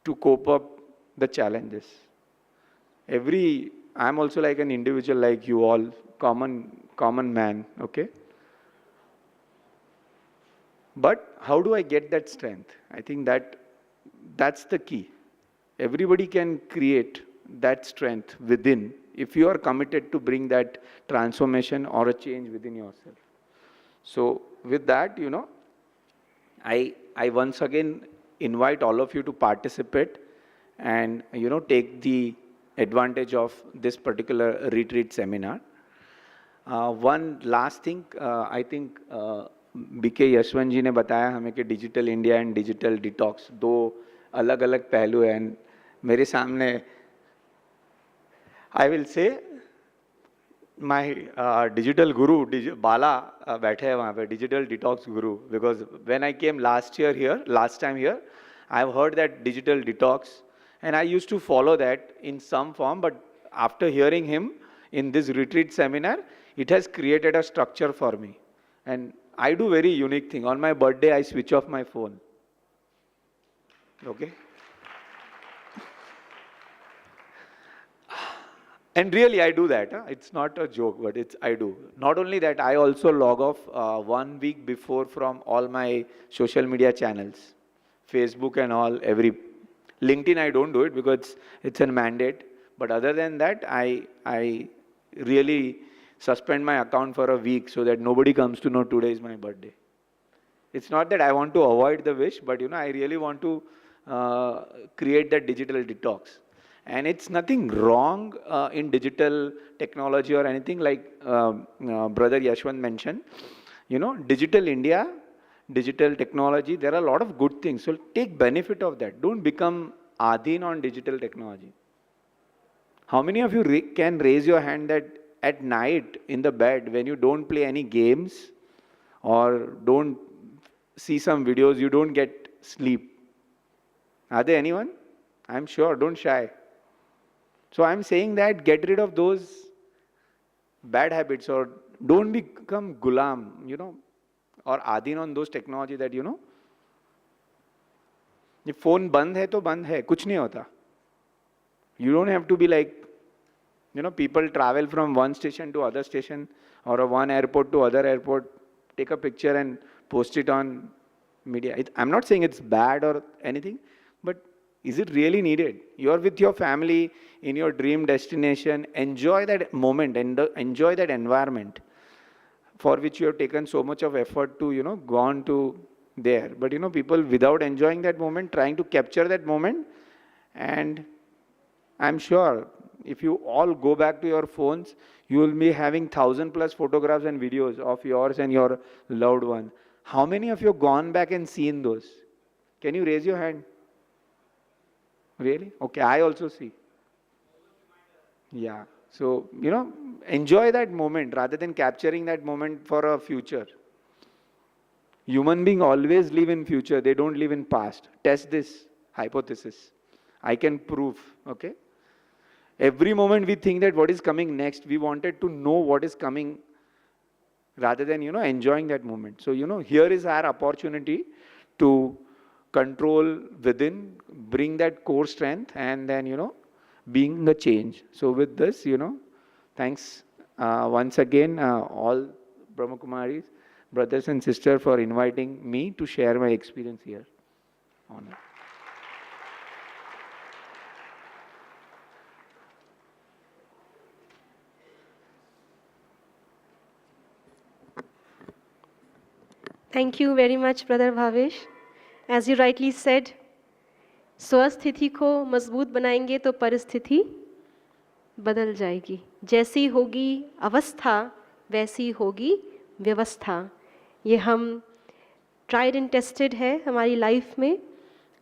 to cope up the challenges. I'm also like an individual like you all, common man, okay? But how do I get that strength? I think that's the key. Everybody can create that strength within if you are committed to bring that transformation or a change within yourself. So with that, I once again invite all of you to participate and take the advantage of this particular retreat seminar. One last thing, I think BK Yashwant ji ने बताया हमें कि digital India and digital detox दो अलग अलग पहलू हैं. And मेरे सामने I will say my digital guru Bala बैठे हैं वहाँ पे, digital detox guru, because when I came last time here I have heard that digital detox and I used to follow that in some form, but after hearing him in this retreat seminar, it has created a structure for me. And I do very unique thing. On my birthday, I switch off my phone. Okay? And really, I do that. It's not a joke, but I do. Not only that, I also log off 1 week before from all my social media channels. Facebook and all, LinkedIn, I don't do it because it's a mandate. But other than that, I really suspend my account for a week so that nobody comes to know today is my birthday. It's not that I want to avoid the wish, but I really want to create that digital detox. And it's nothing wrong in digital technology or anything, like Brother Yashwant mentioned. You know, digital India, digital technology, there are a lot of good things. So take benefit of that. Don't become adhin on digital technology. How many of you can raise your hand that at night in the bed, when you don't play any games or don't see some videos, you don't get sleep? Are there anyone? I'm sure, don't shy. So I'm saying that get rid of those bad habits, or don't become gulam, you know, or adhin on those technology that, you know, if phone band hai to band hai, kuch nahi hota. You don't have to be like, you know, people travel from one station to other station or one airport to other airport, take a picture and post it on media. I'm not saying it's bad or anything, but is it really needed? You're with your family in your dream destination. Enjoy that moment and enjoy that environment for which you have taken so much of effort to, you know, gone to there. But, you know, people without enjoying that moment, trying to capture that moment, and I'm sure if you all go back to your phones, you will be having 1,000+ photographs and videos of yours and your loved one. How many of you have gone back and seen those? Can you raise your hand? Really? Okay, I also see. Yeah. So, you know, enjoy that moment rather than capturing that moment for a future. Human beings always live in future. They don't live in past. Test this hypothesis. I can prove, okay? Every moment we think that what is coming next, we wanted to know what is coming rather than, you know, enjoying that moment. So, you know, here is our opportunity to control within, bring that core strength, and then, you know, being the change. So with this, you know, thanks once again, all Brahma Kumaris, brothers and sisters, for inviting me to share my experience here. Honor. Thank you very much, Brother Bhavesh. As you rightly said, स्वस्थिति को मजबूत बनाएंगे तो परिस्थिति बदल जाएगी. जैसी होगी अवस्था वैसी होगी व्यवस्था. ये हम ट्राइड एंड टेस्टेड है हमारी लाइफ में,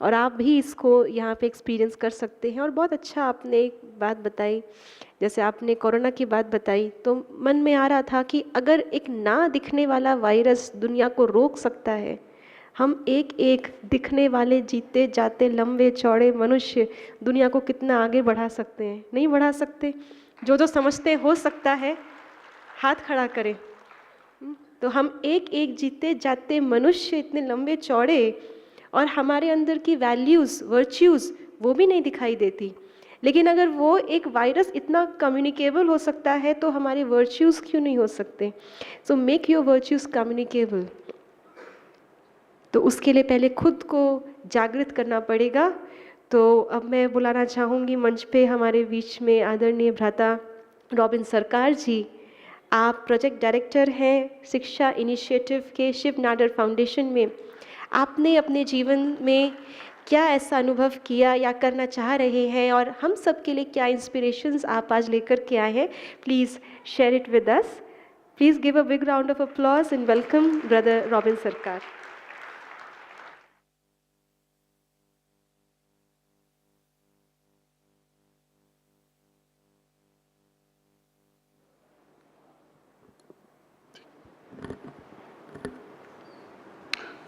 और आप भी इसको यहाँ पे एक्सपीरियंस कर सकते हैं. और बहुत अच्छा आपने एक बात बताई, जैसे आपने कोरोना की बात बताई, तो मन में आ रहा था कि अगर एक ना दिखने वाला वायरस दुनिया को रोक सकता है, हम एक एक दिखने वाले जीते जाते लंबे चौड़े मनुष्य दुनिया को कितना आगे बढ़ा सकते हैं. नहीं बढ़ा सकते? जो समझते हो सकता है हाथ खड़ा करें. तो हम एक एक जीते जाते मनुष्य इतने लंबे चौड़े, और हमारे अंदर की वैल्यूज़ वर्च्यूज़ वो भी नहीं दिखाई देती. लेकिन अगर वो एक वायरस इतना कम्युनिकेबल हो सकता है तो हमारे वर्च्यूज़ क्यों नहीं हो सकते? So make your virtues communicable. तो उसके लिए पहले खुद को जागृत करना पड़ेगा. तो अब मैं बुलाना चाहूँगी मंच पे हमारे बीच में आदरणीय भ्राता रॉबिन सरकार जी. आप प्रोजेक्ट डायरेक्टर हैं शिक्षा इनिशिएटिव के शिव नाडर फाउंडेशन में. आपने अपने जीवन में क्या ऐसा अनुभव किया या करना चाह रहे हैं, और हम सब के लिए क्या इंस्पिरेशंस आप आज लेकर के आए हैं? Please share it with us. Please give a big round of applause and welcome brother robin सरकार.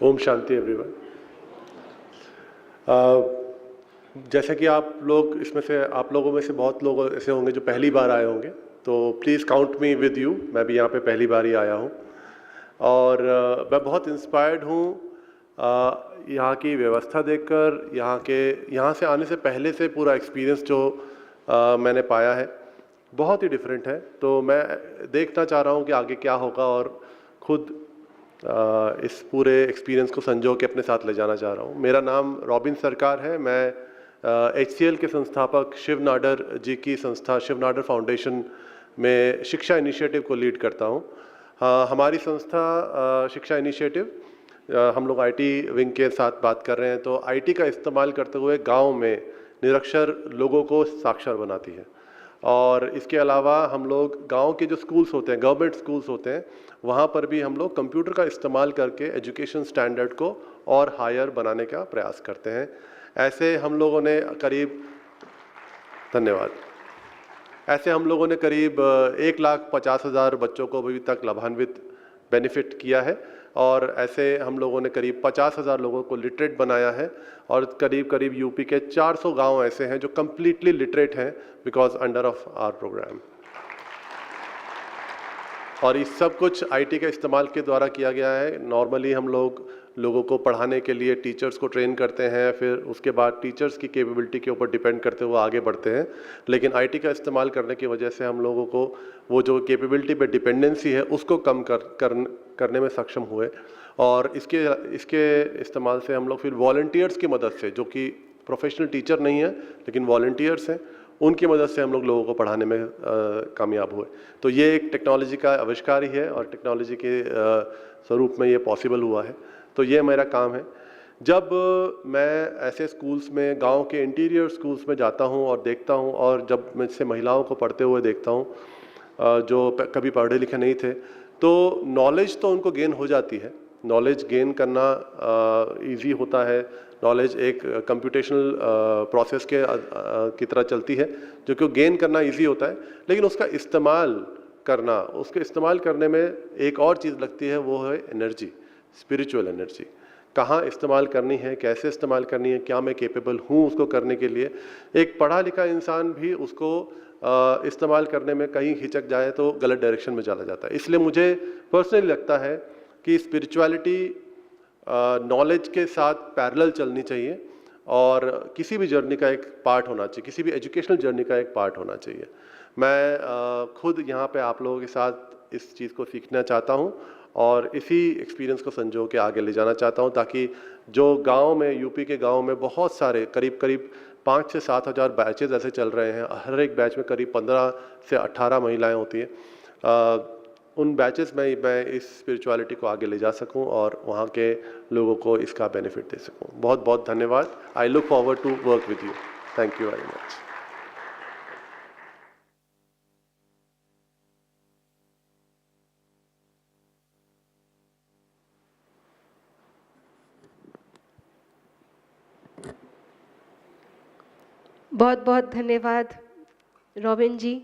ओम शांति एवरीवन. जैसे कि आप लोग इसमें से, आप लोगों में से बहुत लोग ऐसे होंगे जो पहली बार आए होंगे, तो please count me with you. मैं भी यहाँ पे पहली बार ही आया हूँ, और मैं बहुत इंस्पायर्ड हूँ यहाँ की व्यवस्था देखकर. यहाँ से आने से पहले से पूरा एक्सपीरियंस जो मैंने पाया है बहुत ही डिफरेंट है. तो मैं देखना चाह रहा हूँ कि आगे क्या होगा, और खुद इस पूरे एक्सपीरियंस को संजो के अपने साथ ले जाना चाह रहा हूँ. मेरा नाम रॉबिन सरकार है. मैं HCL के संस्थापक शिव नाडर जी की संस्था शिव नाडर फाउंडेशन में शिक्षा इनिशिएटिव को लीड करता हूँ. हमारी संस्था शिक्षा इनिशिएटिव हम लोग आईटी विंग के साथ बात कर रहे हैं, तो आईटी का इस्तेमाल करते हुए गांव में निरक्षर लोगों को साक्षर बनाती है। और इसके अलावा हम लोग गांव के जो स्कूल्स होते हैं, गवर्नमेंट स्कूल्स होते हैं, वहाँ पर भी हम लोग कंप्यूटर का इस्तेमाल करके एजुकेशन स्टैंडर्ड को और हायर बनाने का प्रयास करते हैं। ऐसे हम लोगों ने करीब, धन्यवाद, ऐसे हम लोगों ने करीब 1,50,000 बच्चों को अभी तक लाभान्वित बेनिफिट किया है, और ऐसे हम लोगों ने करीब 50,000 लोगों को लिटरेट बनाया है, और करीब करीब यूपी के 400 गांव ऐसे हैं जो कम्प्लीटली लिटरेट हैं because under of our programme. और इस सब कुछ आईटी के इस्तेमाल के द्वारा किया गया है। नॉर्मली हम लोगों को पढ़ाने के लिए टीचर्स को ट्रेन करते हैं, फिर उसके बाद टीचर्स की कैपेबिलिटी के ऊपर डिपेंड करते हुए आगे बढ़ते हैं, लेकिन आईटी का इस्तेमाल करने की वजह से हम लोगों को वो जो कैपेबिलिटी पे डिपेंडेंसी है उसको कम करने में सक्षम हुए। और इसके इस्तेमाल से हम लोग फिर वॉलंटियर्स की मदद से, जो कि प्रोफेशनल टीचर नहीं है लेकिन वॉलंटियर्स हैं, उनकी मदद से हम लोगों को पढ़ाने में कामयाब हुए। तो ये एक टेक्नोलॉजी का आविष्कार ही है, और टेक्नोलॉजी के स्वरूप में ये पॉसिबल हुआ है। तो ये मेरा काम है। जब मैं ऐसे स्कूल्स में, गांव के इंटीरियर स्कूल्स में जाता हूं और देखता हूं, और जब मैं इससे महिलाओं को पढ़ते हुए देखता हूं जो कभी पढ़े लिखे नहीं थे, तो नॉलेज तो उनको गेन हो जाती है। नॉलेज गेन करना इजी होता है। नॉलेज एक कंप्यूटेशनल प्रोसेस की तरह चलती है, जो कि गेन करना इजी होता है, लेकिन उसका उसके इस्तेमाल करने में एक और चीज़ लगती है, वो है एनर्जी, स्पिरिचुअल एनर्जी। कहाँ इस्तेमाल करनी है, कैसे इस्तेमाल करनी है, क्या मैं कैपेबल हूँ उसको करने के लिए। एक पढ़ा लिखा इंसान भी उसको इस्तेमाल करने में कहीं हिचक जाए तो गलत डायरेक्शन में चला जाता है। इसलिए मुझे पर्सनली लगता है कि स्पिरिचुअलिटी नॉलेज के साथ पैरेलल चलनी चाहिए, और किसी भी जर्नी का एक पार्ट होना चाहिए, किसी भी एजुकेशनल जर्नी का एक पार्ट होना चाहिए। मैं खुद यहाँ पे आप लोगों के साथ इस चीज़ को सीखना चाहता हूँ, और इसी एक्सपीरियंस को संजो के आगे ले जाना चाहता हूँ, ताकि जो गांव में, यूपी के गांव में बहुत सारे करीब 5 से 7 हज़ार बैचेज ऐसे चल रहे हैं। हर एक बैच में करीब 15 से 18 महिलाएं होती हैं। उन बैचेस में मैं इस स्पिरिचुअलिटी को आगे ले जा सकूं और वहाँ के लोगों को इसका बेनिफिट दे सकूं। बहुत बहुत धन्यवाद। I look forward to work with you. Thank you very much. बहुत बहुत धन्यवाद रॉबिन जी।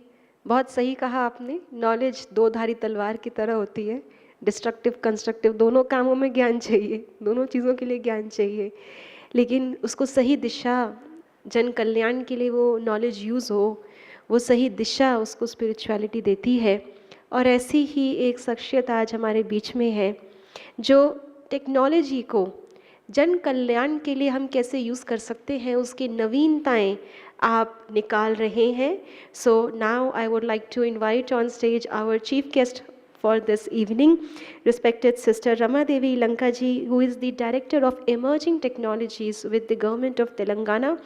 बहुत सही कहा आपने। नॉलेज दो धारी तलवार की तरह होती है, डिस्ट्रक्टिव कंस्ट्रक्टिव दोनों कामों में ज्ञान चाहिए, दोनों चीज़ों के लिए ज्ञान चाहिए, लेकिन उसको सही दिशा, जन कल्याण के लिए वो नॉलेज यूज़ हो, वो सही दिशा उसको स्पिरिचुअलिटी देती है। और ऐसी ही एक शख्सियत आज हमारे बीच में है जो टेक्नोलॉजी को जन कल्याण के लिए हम कैसे यूज़ कर सकते हैं उसकी नवीनताएं आप निकाल रहे हैं। So now I would like to invite on stage our chief guest for this evening, respected Sister Rama Devi Lankaji, who is the Director of Emerging Technologies with the Government of Telangana.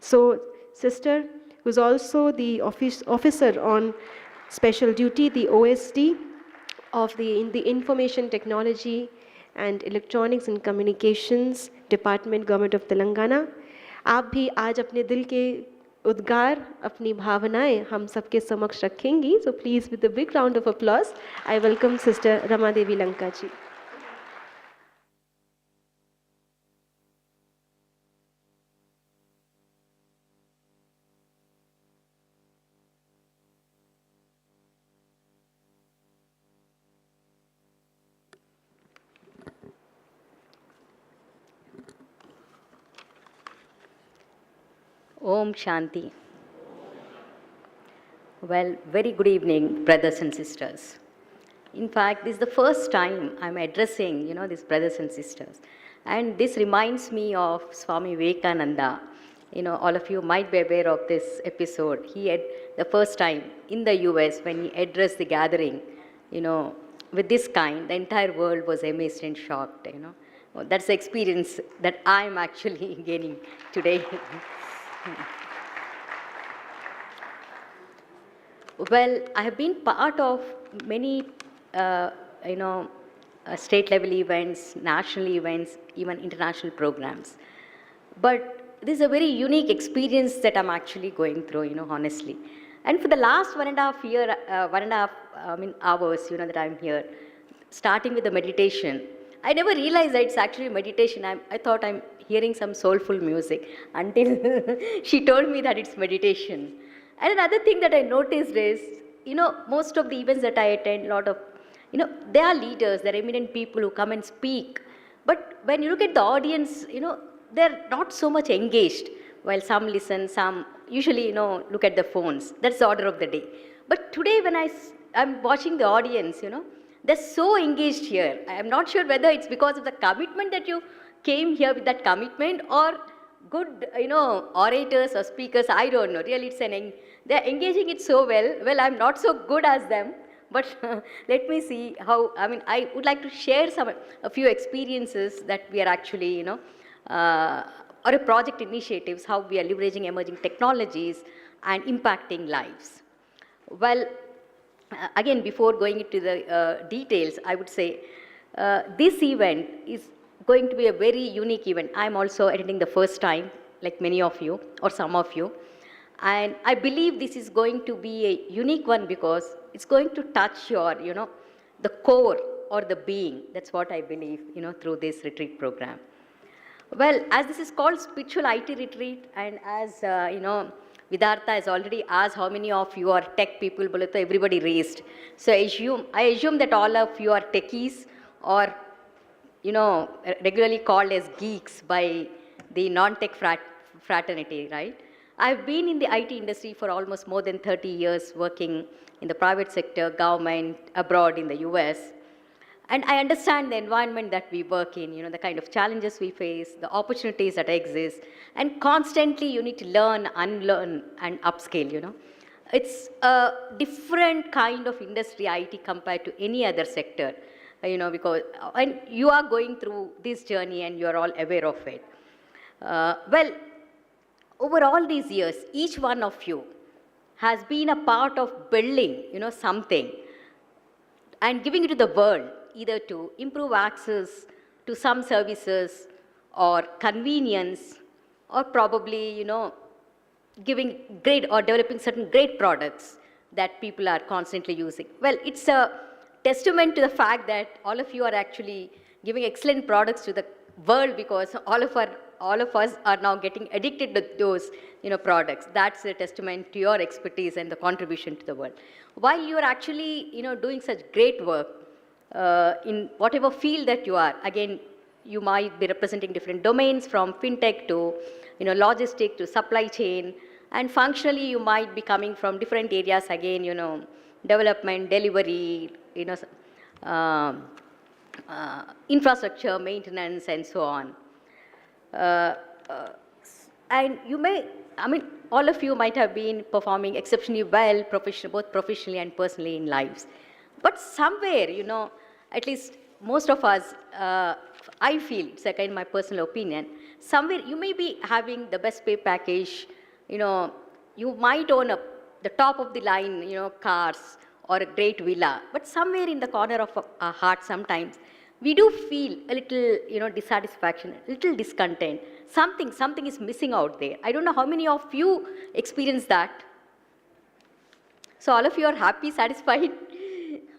So, Sister, who is also the officer on special duty, the OSD of in the Information Technology and Electronics and Communications Department, Government of Telangana. आप भी आज अपने दिल के उद्गार, अपनी भावनाएं हम सबके समक्ष रखेंगी। So please with a big round of applause I welcome sister Rama Devi Lanka ji. Om Shanti. Well, very good evening, brothers and sisters. In fact, this is the first time I'm addressing, these brothers and sisters. And this reminds me of Swami Vivekananda. All of you might be aware of this episode. He had the first time in the US when he addressed the gathering, with this kind, the entire world was amazed and shocked, That's the experience that I'm actually gaining today. Well, I have been part of many, state level events, national events, even international programs. But this is a very unique experience that I'm actually going through, honestly. And for the last 1.5 year, 1.5 hours, that I'm here, starting with the meditation, I never realized that it's actually meditation. I thought I'm hearing some soulful music until she told me that it's meditation. And another thing that I noticed is, most of the events that I attend, a lot of, they are leaders, they're eminent people who come and speak. But when you look at the audience, they're not so much engaged. While some listen, some usually, look at the phones. That's the order of the day. But today when I'm watching the audience, they're so engaged here. I'm not sure whether it's because of the commitment that you came here with that commitment, or good, orators or speakers, I don't know. Really, they're engaging it so well. Well, I'm not so good as them, but let me see how, I would like to share a few experiences that we are actually, or a project initiatives, how we are leveraging emerging technologies and impacting lives. Well, again, before going into the details, I would say this event is going to be a very unique event. I'm also attending the first time, like many of you, or some of you. And I believe this is going to be a unique one because it's going to touch your, the core or the being. That's what I believe, through this retreat program. Well, as this is called Spiritual IT Retreat, and as, Vidartha has already asked how many of you are tech people, but everybody raised. So I assume that all of you are techies, or, regularly called as geeks by the non-tech fraternity, right? I've been in the IT industry for almost more than 30 years, working in the private sector, government, abroad in the US. And I understand the environment that we work in, the kind of challenges we face, the opportunities that exist, and constantly you need to learn, unlearn, and upscale, It's a different kind of industry, IT, compared to any other sector, because and you are going through this journey and you're all aware of it. Well, over all these years, each one of you has been a part of building, something and giving it to the world, either to improve access to some services or convenience, or probably, giving great or developing certain great products that people are constantly using. Well, it's a testament to the fact that all of you are actually giving excellent products to the world, because all of us are now getting addicted to those, products. That's a testament to your expertise and the contribution to the world. While you are actually, doing such great work in whatever field that you are, again, you might be representing different domains, from fintech to, logistic to supply chain, and functionally you might be coming from different areas, again, development, delivery, infrastructure, maintenance, and so on. And you may, all of you might have been performing exceptionally well, both professionally and personally in lives. But somewhere, at least most of us, I feel, it's again my personal opinion, somewhere you may be having the best pay package, you might own the top of the line, cars or a great villa, but somewhere in the corner of our heart sometimes, we do feel a little, dissatisfaction, a little discontent. Something is missing out there. I don't know how many of you experience that. So all of you are happy, satisfied?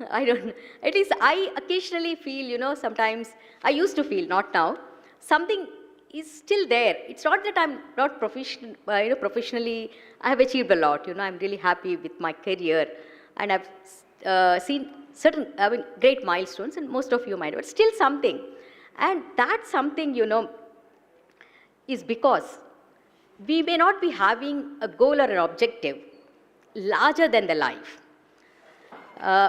I don't know. At least I occasionally feel, sometimes, I used to feel, not now, something is still there. It's not that I'm not professional, professionally, I have achieved a lot. I'm really happy with my career, and I've seen certain, great milestones, and most of you might, but still something. And that something, is because we may not be having a goal or an objective larger than the life.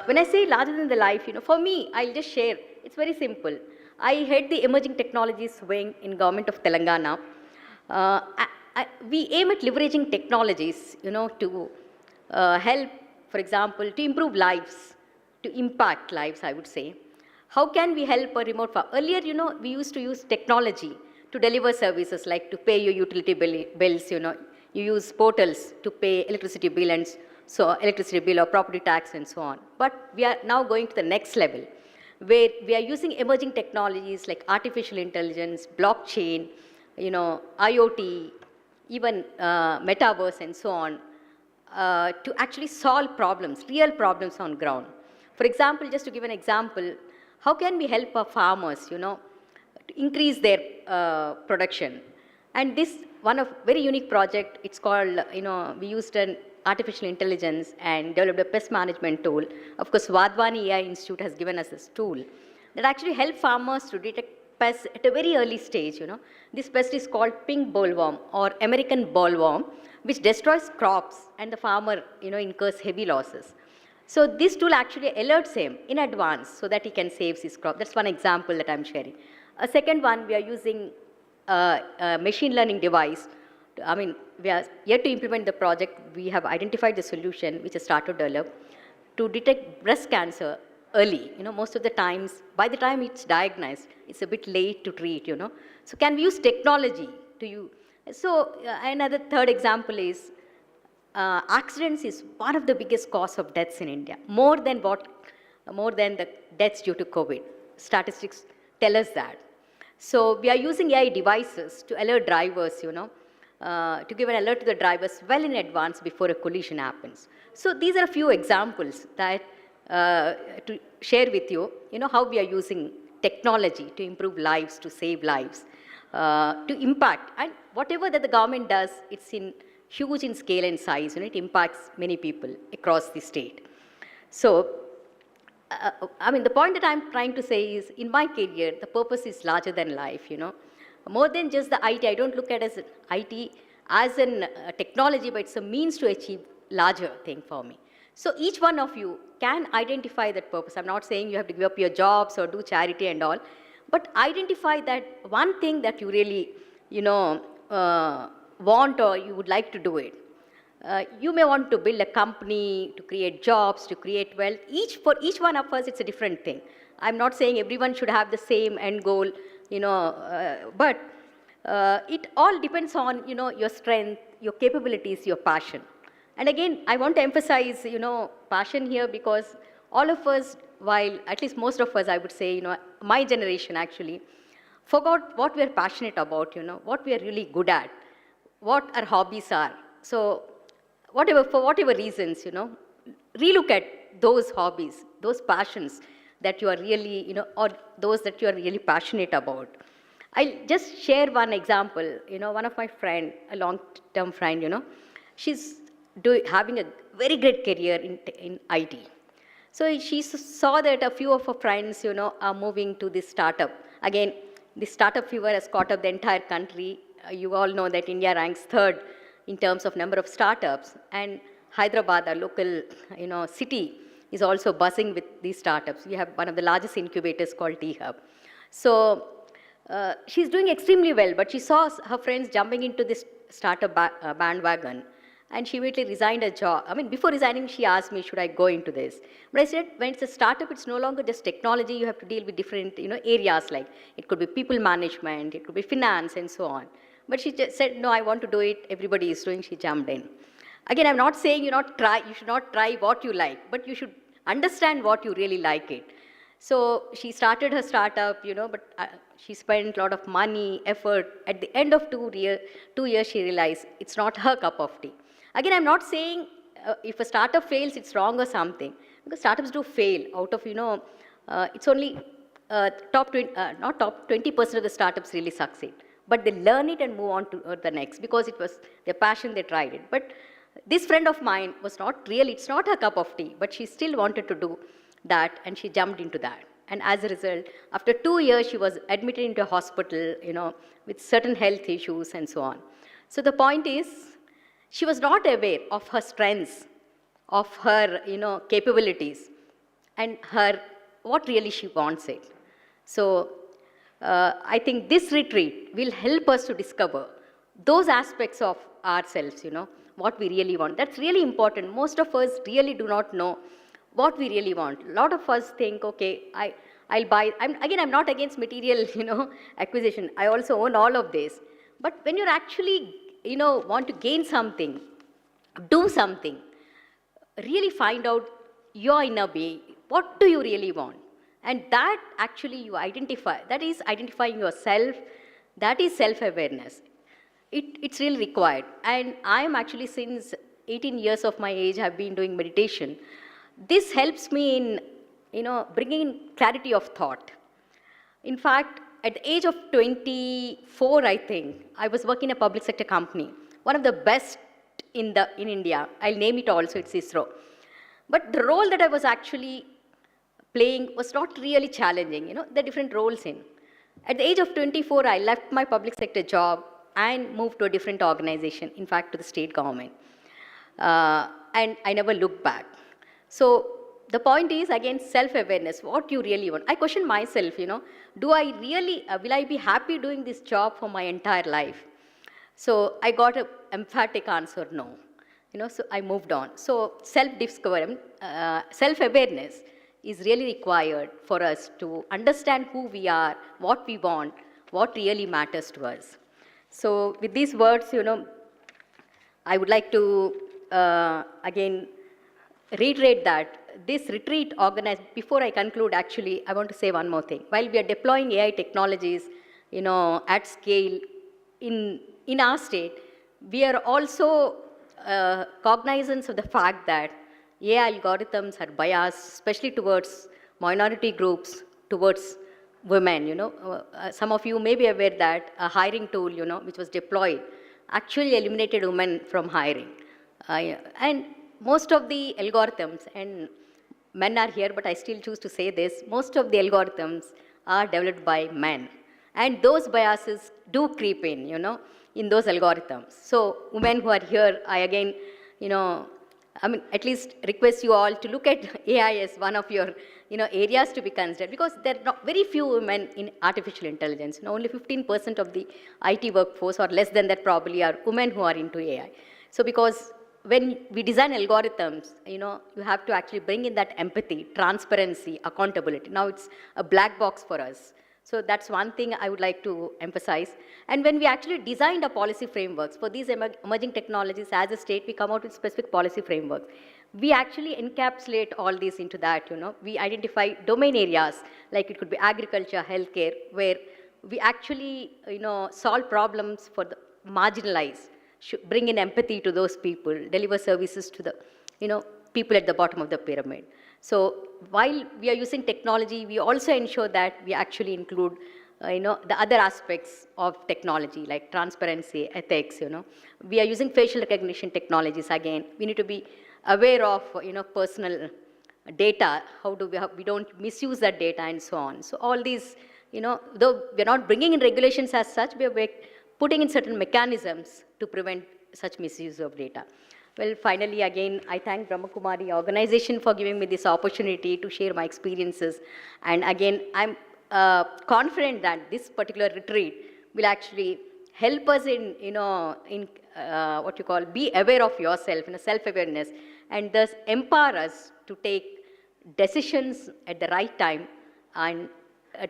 When I say larger than the life, for me, I'll just share, it's very simple. I head the emerging technologies wing in government of Telangana. We aim at leveraging technologies, to help, for example, to improve lives, to impact lives, I would say. How can we help a remote farm? Earlier, we used to use technology to deliver services, like to pay your utility bills, you use portals to pay electricity bill, and so electricity bill or property tax and so on. But we are now going to the next level. where we are using emerging technologies like artificial intelligence, blockchain, IoT, even metaverse and so on, to actually solve problems, real problems on ground. For example, just to give an example, how can we help our farmers, to increase their production? And this one of very unique project, it's called, we used an artificial intelligence and developed a pest management tool. Of course, Vadvani AI Institute has given us this tool that actually help farmers to detect pests at a very early stage, This pest is called pink bollworm or American bollworm, which destroys crops and the farmer, incurs heavy losses. So this tool actually alerts him in advance so that he can save his crop. That's one example that I'm sharing. A second one, we are using a machine learning device. We are yet to implement the project. We have identified the solution, which has started to develop, to detect breast cancer early. Most of the times, by the time it's diagnosed, it's a bit late to treat, So can we use technology to use? So another third example is accidents is one of the biggest cause of deaths in India, more than the deaths due to COVID. Statistics tell us that. So we are using AI devices to alert drivers, to give an alert to the drivers well in advance before a collision happens. So these are a few examples that to share with you, how we are using technology to improve lives, to save lives, to impact. And whatever that the government does, it's huge in scale and size, it impacts many people across the state. So, the point that I'm trying to say is, in my career, the purpose is larger than life, More than just the IT, I don't look at IT as a technology, but it's a means to achieve larger thing for me. So each one of you can identify that purpose. I'm not saying you have to give up your jobs or do charity and all, but identify that one thing that you really, want or you would like to do it. You may want to build a company, to create jobs, to create wealth. For each one of us, it's a different thing. I'm not saying everyone should have the same end goal, but it all depends on, your strength, your capabilities, your passion. And again, I want to emphasize, passion here, because all of us, while at least most of us, I would say, my generation actually, forgot what we are passionate about, what we are really good at, what our hobbies are. So for whatever reasons, relook at those hobbies, those passions that you are really, or those that you are really passionate about. I'll just share one example. One of my friend, a long-term friend, she's having a very great career in IT. So she saw that a few of her friends, are moving to this startup. Again, this startup fever has caught up the entire country. You all know that India ranks third in terms of number of startups, and Hyderabad, our local, city, is also buzzing with these startups. We have one of the largest incubators called T-Hub. So she's doing extremely well, but she saw her friends jumping into this startup bandwagon, and she immediately resigned her job. Before resigning, she asked me, should I go into this? But I said, when it's a startup, it's no longer just technology. You have to deal with different, areas, like it could be people management, it could be finance, and so on. But she just said, no, I want to do it. Everybody is doing. She jumped in. Again, I'm not saying you should not try what you like, but you should understand what you really like it. So she started her startup, but she spent a lot of money, effort. At the end of 2 years, she realized it's not her cup of tea. Again, I'm not saying if a startup fails, it's wrong or something, because startups do fail. Out of, it's only top 20% of the startups really succeed. But they learn it and move on to the next, because it was their passion, they tried it. But this friend of mine was not really, it's not her cup of tea, but she still wanted to do that, and she jumped into that. And as a result, after 2 years, she was admitted into a hospital, with certain health issues and so on. So the point is, she was not aware of her strengths, of her, capabilities, and what really she wants it. So I think this retreat will help us to discover those aspects of ourselves, what we really want. That's really important. Most of us really do not know what we really want. A lot of us think, okay, I'll buy. I'm not against material, acquisition. I also own all of this. But when you're actually, want to gain something, do something, really find out your inner being. What do you really want? And that actually you identify, that is identifying yourself, that is self-awareness. It's really required. And I am actually, since 18 years of my age, have been doing meditation. This helps me in, bringing in clarity of thought. In fact, at the age of 24, I think, I was working in a public sector company, one of the best in India. I'll name it also, it's ISRO. But the role that I was actually playing was not really challenging, the different roles in. At the age of 24, I left my public sector job and moved to a different organization, in fact, to the state government. And I never looked back. So the point is, again, self-awareness, what you really want. I question myself, do I really, will I be happy doing this job for my entire life? So I got an emphatic answer, no. So I moved on. So self-discovery, self-awareness is really required for us to understand who we are, what we want, what really matters to us. So with these words, I would like to, again, reiterate that this retreat organized, before I conclude, actually, I want to say one more thing. While we are deploying AI technologies, at scale in our state, we are also cognizant of the fact that AI algorithms are biased, especially towards minority groups, towards women. Some of you may be aware that a hiring tool, which was deployed, actually eliminated women from hiring. And most of the algorithms, and men are here, but I still choose to say this, most of the algorithms are developed by men. And those biases do creep in those algorithms. So women who are here, I again, at least request you all to look at AI as one of your, areas to be considered, because there are not very few women in artificial intelligence. Only 15% of the IT workforce, or less than that probably, are women who are into AI. So because when we design algorithms, you have to actually bring in that empathy, transparency, accountability. Now it's a black box for us. So that's one thing I would like to emphasize. And when we actually designed a policy frameworks for these emerging technologies as a state, we come out with specific policy frameworks. We actually encapsulate all these into that, We identify domain areas, like it could be agriculture, healthcare, where we actually, solve problems for the marginalized, bring in empathy to those people, deliver services to the, people at the bottom of the pyramid. So while we are using technology, we also ensure that we actually include, the other aspects of technology, like transparency, ethics, We are using facial recognition technologies again. We need to be aware of, personal data, how do we don't misuse that data and so on. So all these, though we're not bringing in regulations as such, we're putting in certain mechanisms to prevent such misuse of data. Well, finally, again, I thank Brahma Kumari organization for giving me this opportunity to share my experiences. And again, I'm confident that this particular retreat will actually help us in, what you call, be aware of yourself, self-awareness, and thus empower us to take decisions at the right time, and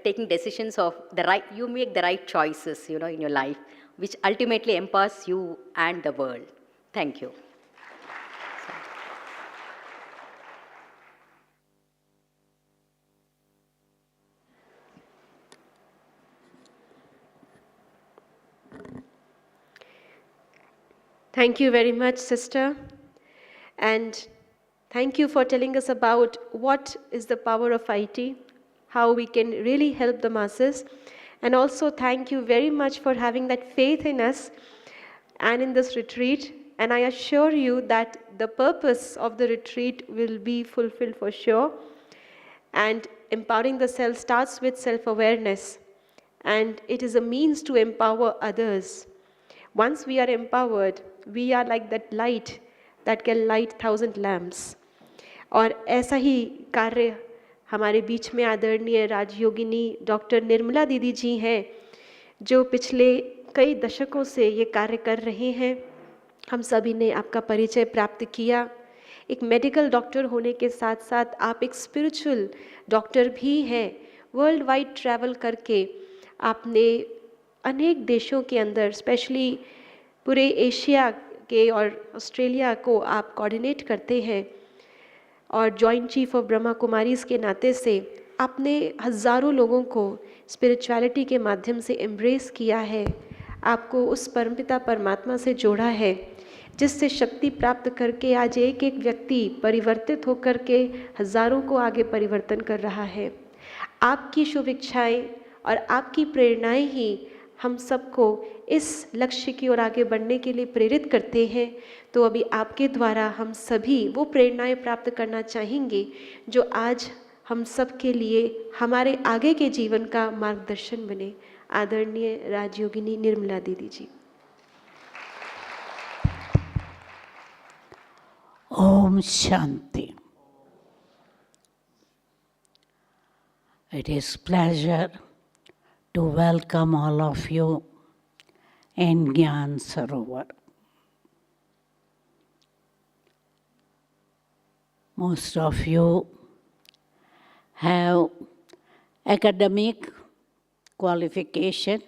taking decisions of the right, you make the right choices, in your life, which ultimately empowers you and the world. Thank you. Thank you very much, sister. And thank you for telling us about what is the power of IT, how we can really help the masses. And also thank you very much for having that faith in us and in this retreat. And I assure you that the purpose of the retreat will be fulfilled for sure. And empowering the self starts with self-awareness. And it is a means to empower others. Once we are empowered, we are like that light that can light 1,000 lamps. और ऐसा ही कार्य हमारे बीच में आदरणीय राजयोगिनी doctor Nirmala दीदी जी हैं, जो पिछले कई दशकों से ये कार्य कर रहे हैं. हम सभी ने आपका परिचय प्राप्त किया. एक मेडिकल डॉक्टर होने के साथ साथ आप एक स्पिरिचुअल डॉक्टर भी हैं. वर्ल्ड वाइड ट्रैवल करके आपने अनेक देशों के अंदर, स्पेशली पूरे एशिया के और ऑस्ट्रेलिया को आप कोऑर्डिनेट करते हैं. और joint chief of Brahma Kumaris के नाते से आपने हज़ारों लोगों को स्पिरिचुअलिटी के माध्यम से एम्ब्रेस किया है, आपको उस परमपिता परमात्मा से जोड़ा है, जिससे शक्ति प्राप्त करके आज एक एक व्यक्ति परिवर्तित होकर के हज़ारों को आगे परिवर्तन कर रहा है। आपकी शुभ इच्छाएँ और आपकी प्रेरणाएं ही हम सबको इस लक्ष्य की ओर आगे बढ़ने के लिए प्रेरित करते हैं। तो अभी आपके द्वारा हम सभी वो प्रेरणाएं प्राप्त करना चाहेंगे जो आज हम सब के लिए हमारे आगे के जीवन का मार्गदर्शन बने। आदरणीय राजयोगिनी निर्मला दीदी जी। Om Shanti. It is pleasure to welcome all of you in Gyan Sarovar. Most of you have academic qualification.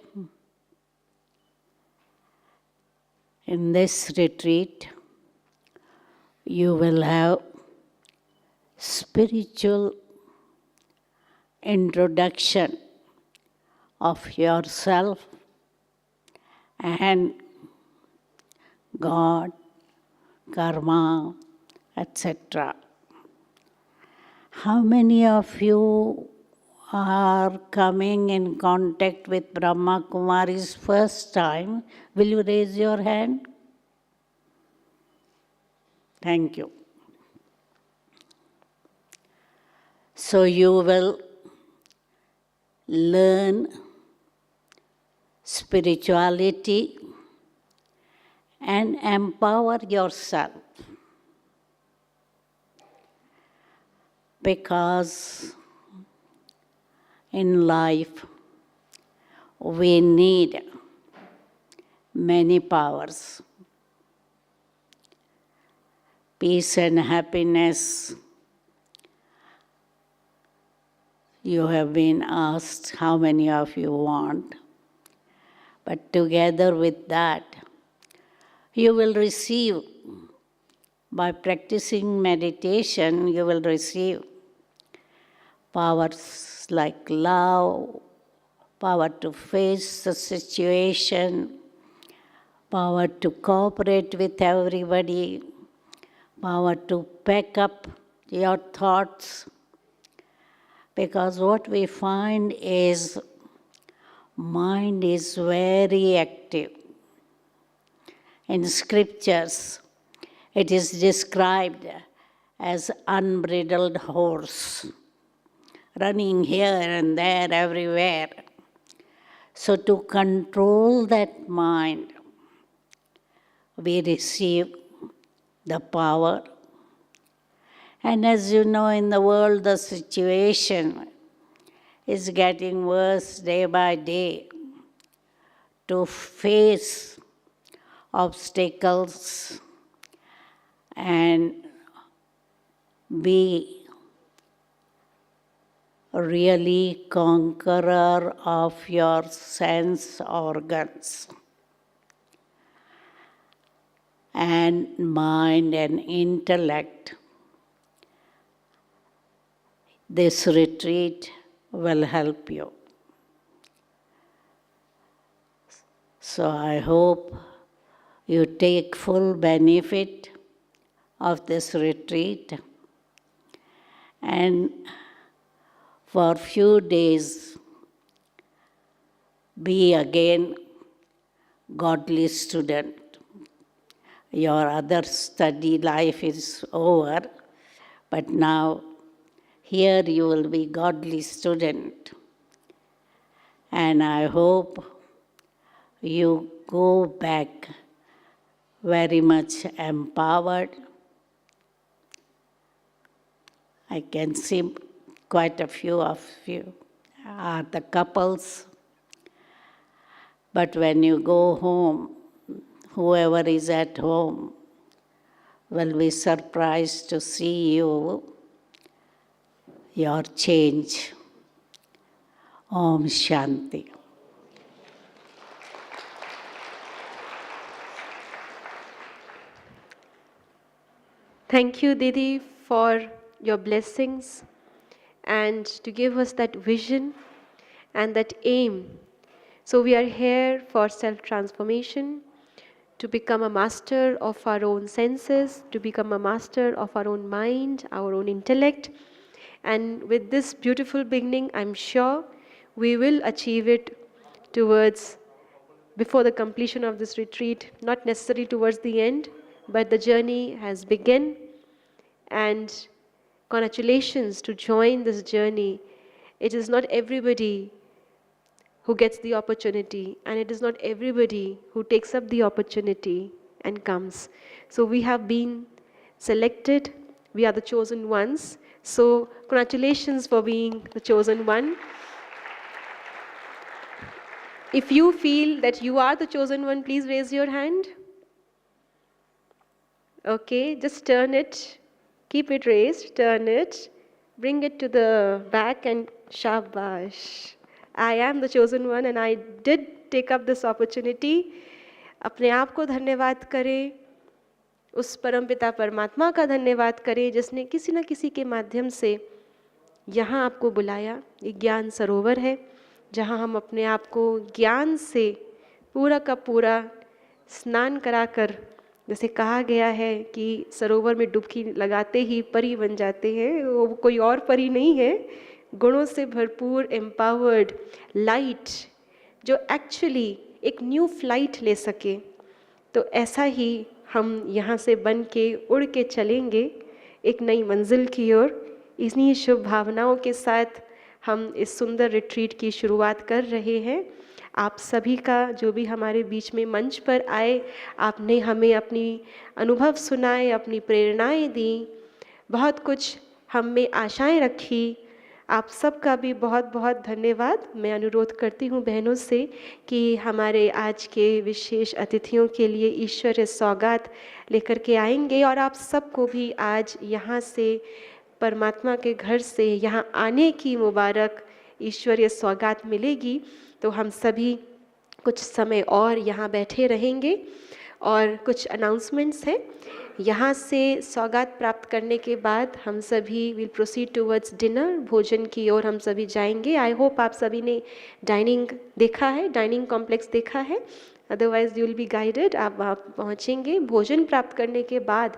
In this retreat, you will have spiritual introduction of yourself and God, karma, etc. How many of you are coming in contact with Brahma Kumaris first time? Will you raise your hand? Thank you. So you will learn spirituality and empower yourself. Because in life we need many powers. Peace and happiness, you have been asked how many of you want. But together with that, you will receive, by practicing meditation, you will receive powers like love, power to face the situation, power to cooperate with everybody, power to pack up your thoughts. Because what we find is mind is very active. In scriptures, it is described as unbridled horse, running here and there, everywhere. So to control that mind, we receive the power. And as you know, in the world, the situation is getting worse day by day. To face obstacles and be really conqueror of your sense organs and mind and intellect, this retreat will help you. So I hope you take full benefit of this retreat, and for few days be again godly student. Your other study life is over, but now here you will be godly student. And I hope you go back very much empowered. I can see quite a few of you are the couples. But when you go home, whoever is at home will be surprised to see you, your change. Om Shanti. Thank you, Didi, for your blessings. and to give us that vision and that aim. So we are here for self-transformation, to become a master of our own senses, to become a master of our own mind, our own intellect. And with this beautiful beginning, I'm sure we will achieve it towards, before the completion of this retreat, not necessarily towards the end, but the journey has begun. And congratulations to join this journey. It is not everybody who gets the opportunity, and it is not everybody who takes up the opportunity and comes. So we have been selected, we are the chosen ones. So congratulations for being the chosen one. If you feel that you are the chosen one, please raise your hand. Okay, just turn it, keep it raised, turn it, bring it to the back and shabash. I am the chosen one and I did take up this opportunity. अपने आप को धन्यवाद करें, उस परमपिता परमात्मा का धन्यवाद करें जिसने किसी न किसी के माध्यम से यहाँ आपको बुलाया। ये ज्ञान सरोवर है जहाँ हम अपने आप को ज्ञान से पूरा का पूरा स्नान कराकर, जैसे कहा गया है कि सरोवर में डुबकी लगाते ही परी बन जाते हैं, वो कोई और परी नहीं है, गुणों से भरपूर एम्पावर्ड लाइट जो एक्चुअली एक न्यू फ्लाइट ले सके। तो ऐसा ही हम यहाँ से बन के उड़ के चलेंगे एक नई मंजिल की ओर। इन्हीं शुभ भावनाओं के साथ हम इस सुंदर रिट्रीट की शुरुआत कर रहे हैं। आप सभी का जो भी हमारे बीच में मंच पर आए, आपने हमें अपनी अनुभव सुनाए, अपनी प्रेरणाएं दी, बहुत कुछ हम में आशाएं रखी। आप सबका भी बहुत बहुत धन्यवाद। मैं अनुरोध करती हूँ बहनों से कि हमारे आज के विशेष अतिथियों के लिए ईश्वरीय सौगात लेकर के आएंगे और आप सबको भी आज यहाँ से परमात्मा के घर से यहाँ आने की मुबारक ईश्वरीय सौगात मिलेगी। तो हम सभी कुछ समय और यहाँ बैठे रहेंगे और कुछ अनाउंसमेंट्स हैं। यहाँ से सौगात प्राप्त करने के बाद हम सभी विल प्रोसीड टुवर्ड्स डिनर, भोजन की ओर हम सभी जाएंगे। आई होप आप सभी ने डाइनिंग देखा है, डाइनिंग कॉम्प्लेक्स देखा है, otherwise you will be guided. आप वहाँ पहुँचेंगे। भोजन प्राप्त करने के बाद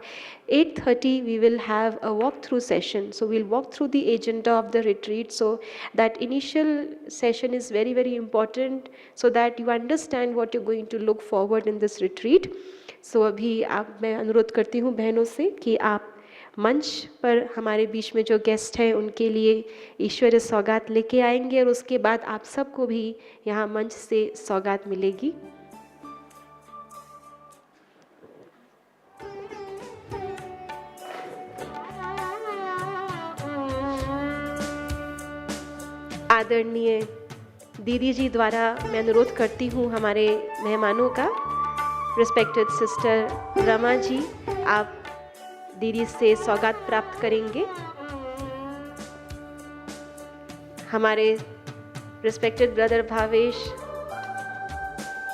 8:30 we will have a walk through session. So we'll walk through the agenda of the retreat, so that initial session is very very important, so that you understand what you going to look forward in this retreat. So अभी मैं अनुरोध करती हूँ बहनों से कि आप मंच पर हमारे बीच में जो गेस्ट हैं उनके लिए ईश्वरीय सौगात लेके आएंगे और उसके बाद आप सबको भी यहाँ मंच से सौगात मिलेगी। आदरणीय दीदी जी द्वारा मैं अनुरोध करती हूँ हमारे मेहमानों का, रिस्पेक्टेड सिस्टर ब्रह्मा जी, आप दीदी से सौगात प्राप्त करेंगे। हमारे respected brother Bhavesh,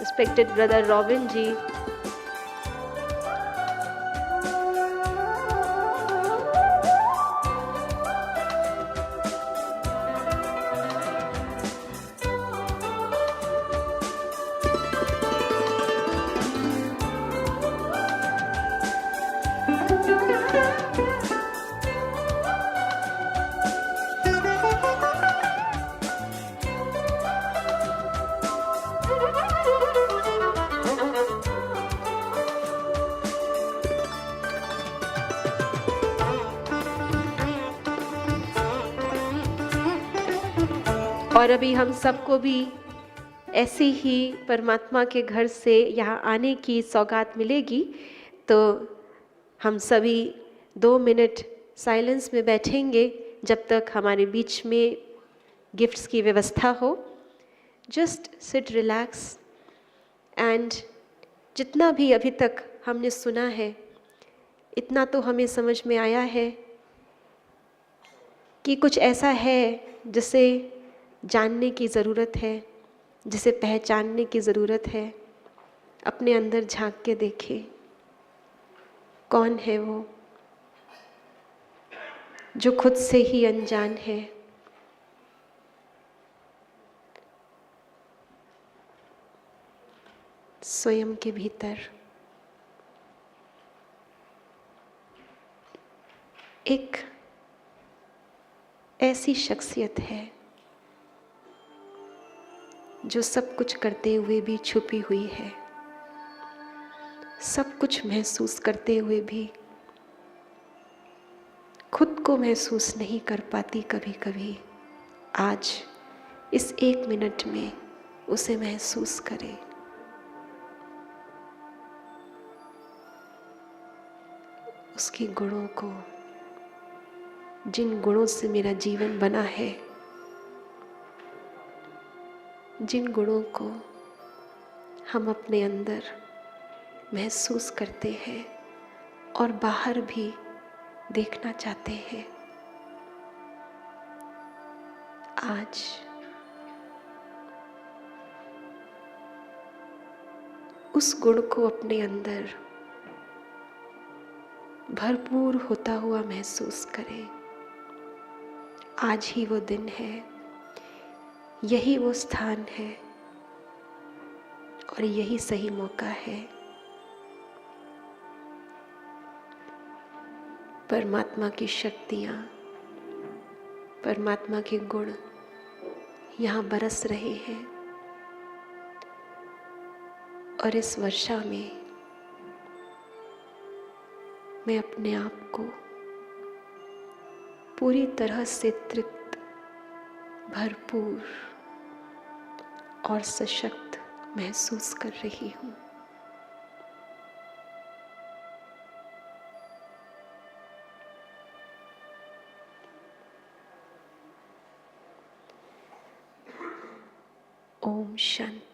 respected brother Robin ji, और अभी हम सबको भी ऐसे ही परमात्मा के घर से यहाँ आने की सौगात मिलेगी। तो हम सभी 2 मिनट साइलेंस में बैठेंगे जब तक हमारे बीच में गिफ्ट्स की व्यवस्था हो। जस्ट सिट रिलैक्स एंड जितना भी अभी तक हमने सुना है, इतना तो हमें समझ में आया है कि कुछ ऐसा है जिसे जानने की ज़रूरत है, जिसे पहचानने की ज़रूरत है। अपने अंदर झांक के देखें, कौन है वो जो खुद से ही अनजान है। स्वयं के भीतर एक ऐसी शख्सियत है जो सब कुछ करते हुए भी छुपी हुई है, सब कुछ महसूस करते हुए भी खुद को महसूस नहीं कर पाती कभी कभी। आज इस 1 मिनट में उसे महसूस करें। उसके गुणों को, जिन गुणों से मेरा जीवन बना है, जिन गुणों को हम अपने अंदर महसूस करते हैं और बाहर भी देखना चाहते हैं। आज उस गुण को अपने अंदर भरपूर होता हुआ महसूस करें। आज ही वो दिन है, यही वो स्थान है और यही सही मौका है परमात्मा की शक्तियाँ, परमात्मा के गुण यहाँ बरस रहे हैं और इस वर्षा में मैं अपने आप को पूरी तरह से तृप्त, भरपूर और सशक्त महसूस कर रही हूँ। ओम शांति।